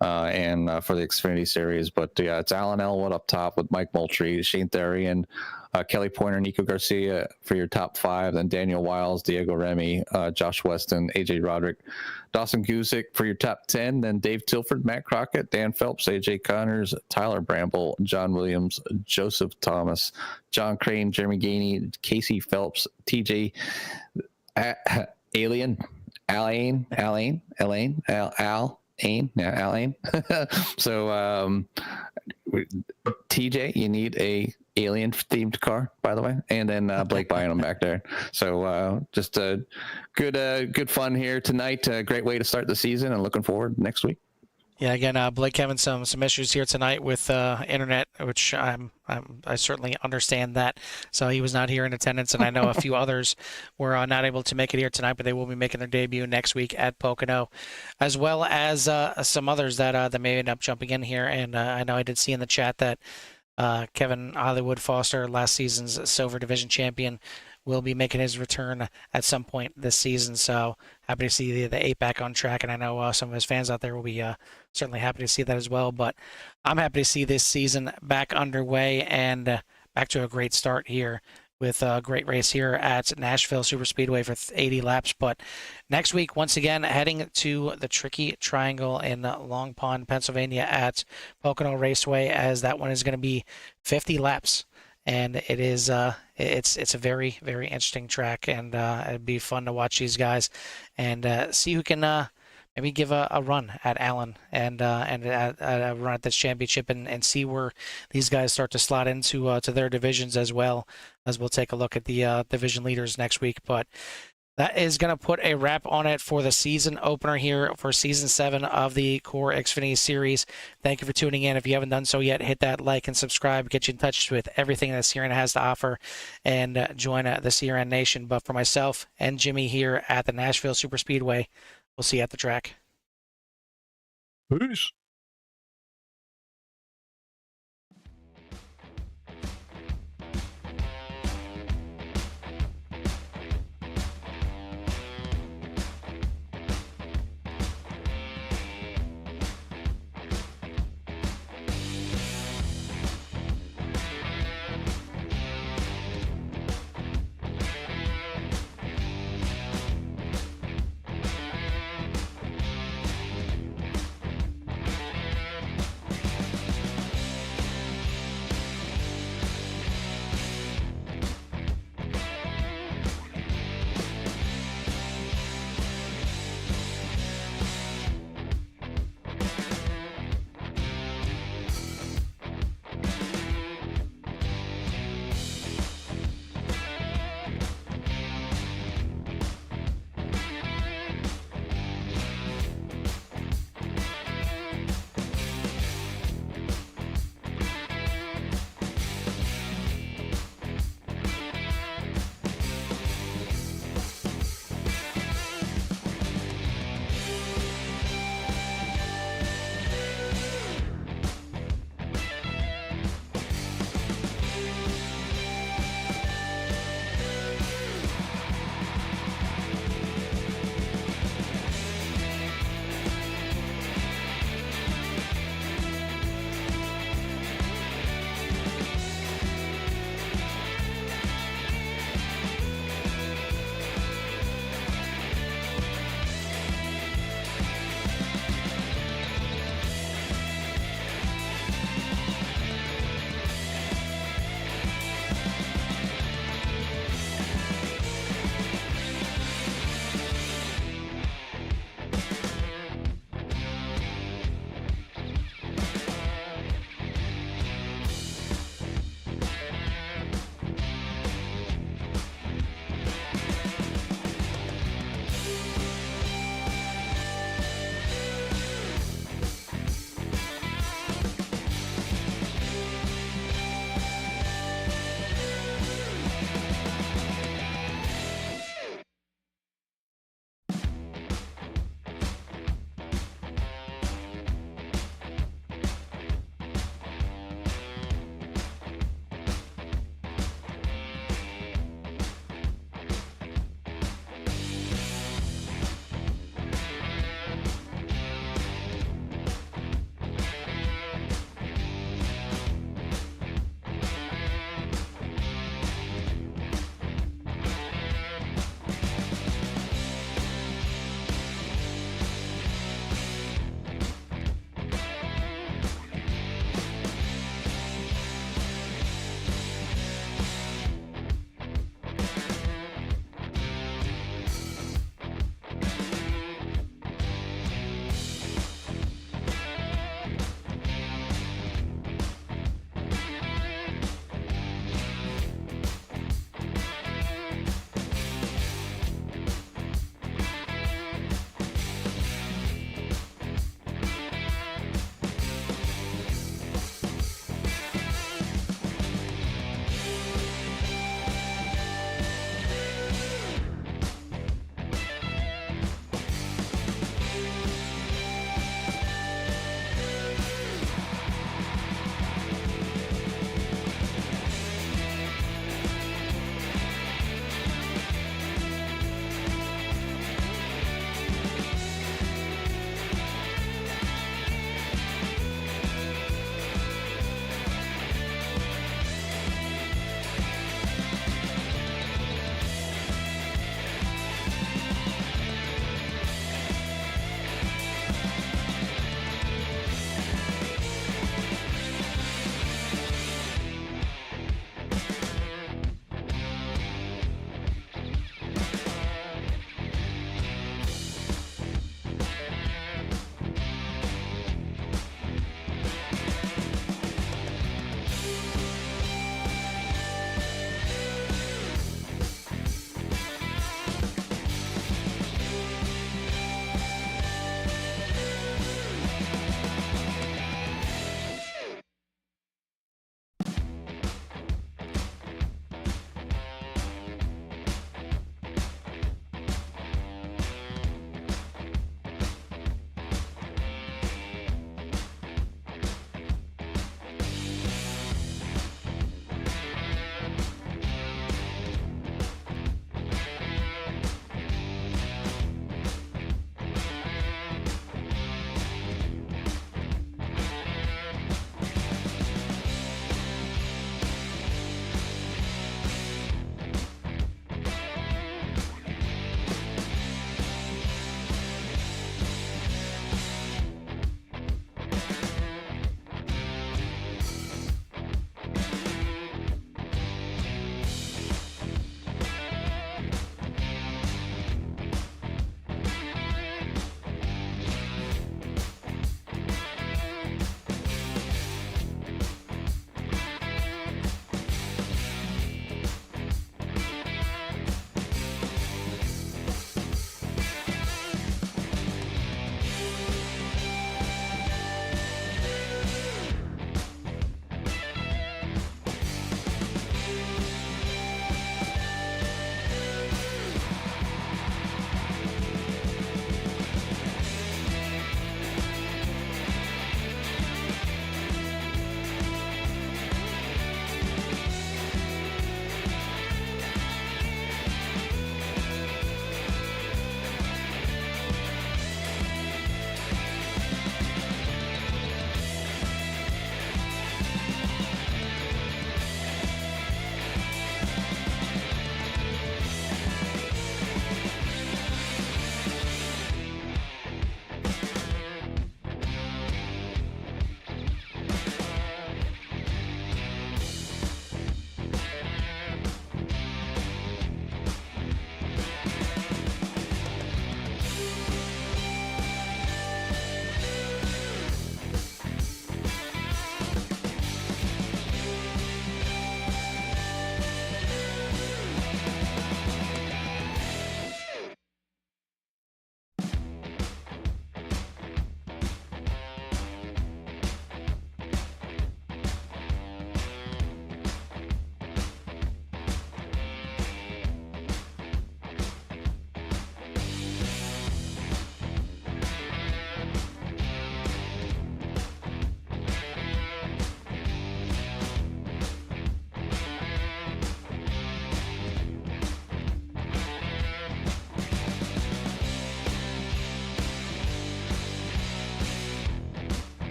And for the Xfinity Series. But yeah, it's Alan Elwood up top with Mike Moultrie, Shane Therian, Kelly Pointer, Nico Garcia for your top 5, then Daniel Wiles, Diego Remy, Josh Weston, AJ Roderick, Dawson Guzik for your top 10, then Dave Tilford, Matt Crockett, Dan Phelps, AJ Connors, Tyler Bramble, John Williams, Joseph Thomas, John Crane, Jeremy Gainey, Casey Phelps, TJ Alien, Alain, Al. Alain. So TJ, you need a alien themed car, by the way, and then Blake Bynum back there. So just a good fun here tonight. Great way to start the season, and looking forward next week. Yeah, again, Blake having some issues here tonight with internet, which I certainly understand that. So he was not here in attendance, and I know a few others were not able to make it here tonight, but they will be making their debut next week at Pocono, as well as some others that may end up jumping in here. And I know I did see in the chat that Kevin Hollywood Foster, last season's Silver Division champion, will be making his return at some point this season. So happy to see the 8 back on track, and I know some of his fans out there will be certainly happy to see that as well. But I'm happy to see this season back underway and back to a great start here with a great race here at Nashville Superspeedway for 80 laps. But next week, once again, heading to the Tricky Triangle in Long Pond, Pennsylvania at Pocono Raceway, as that one is going to be 50 laps. And it is it's a very, very interesting track, and it'd be fun to watch these guys and see who can maybe give a run at Allen and at a run at this championship and see where these guys start to slot into to their divisions as well, as we'll take a look at the division leaders next week. But that is going to put a wrap on it for the season opener here for Season 7 of the CORE Xfinity Series. Thank you for tuning in. If you haven't done so yet, hit that like and subscribe. Get you in touch with everything that CRN has to offer and join the CRN Nation. But for myself and Jimmy here at the Nashville Superspeedway, we'll see you at the track. Peace.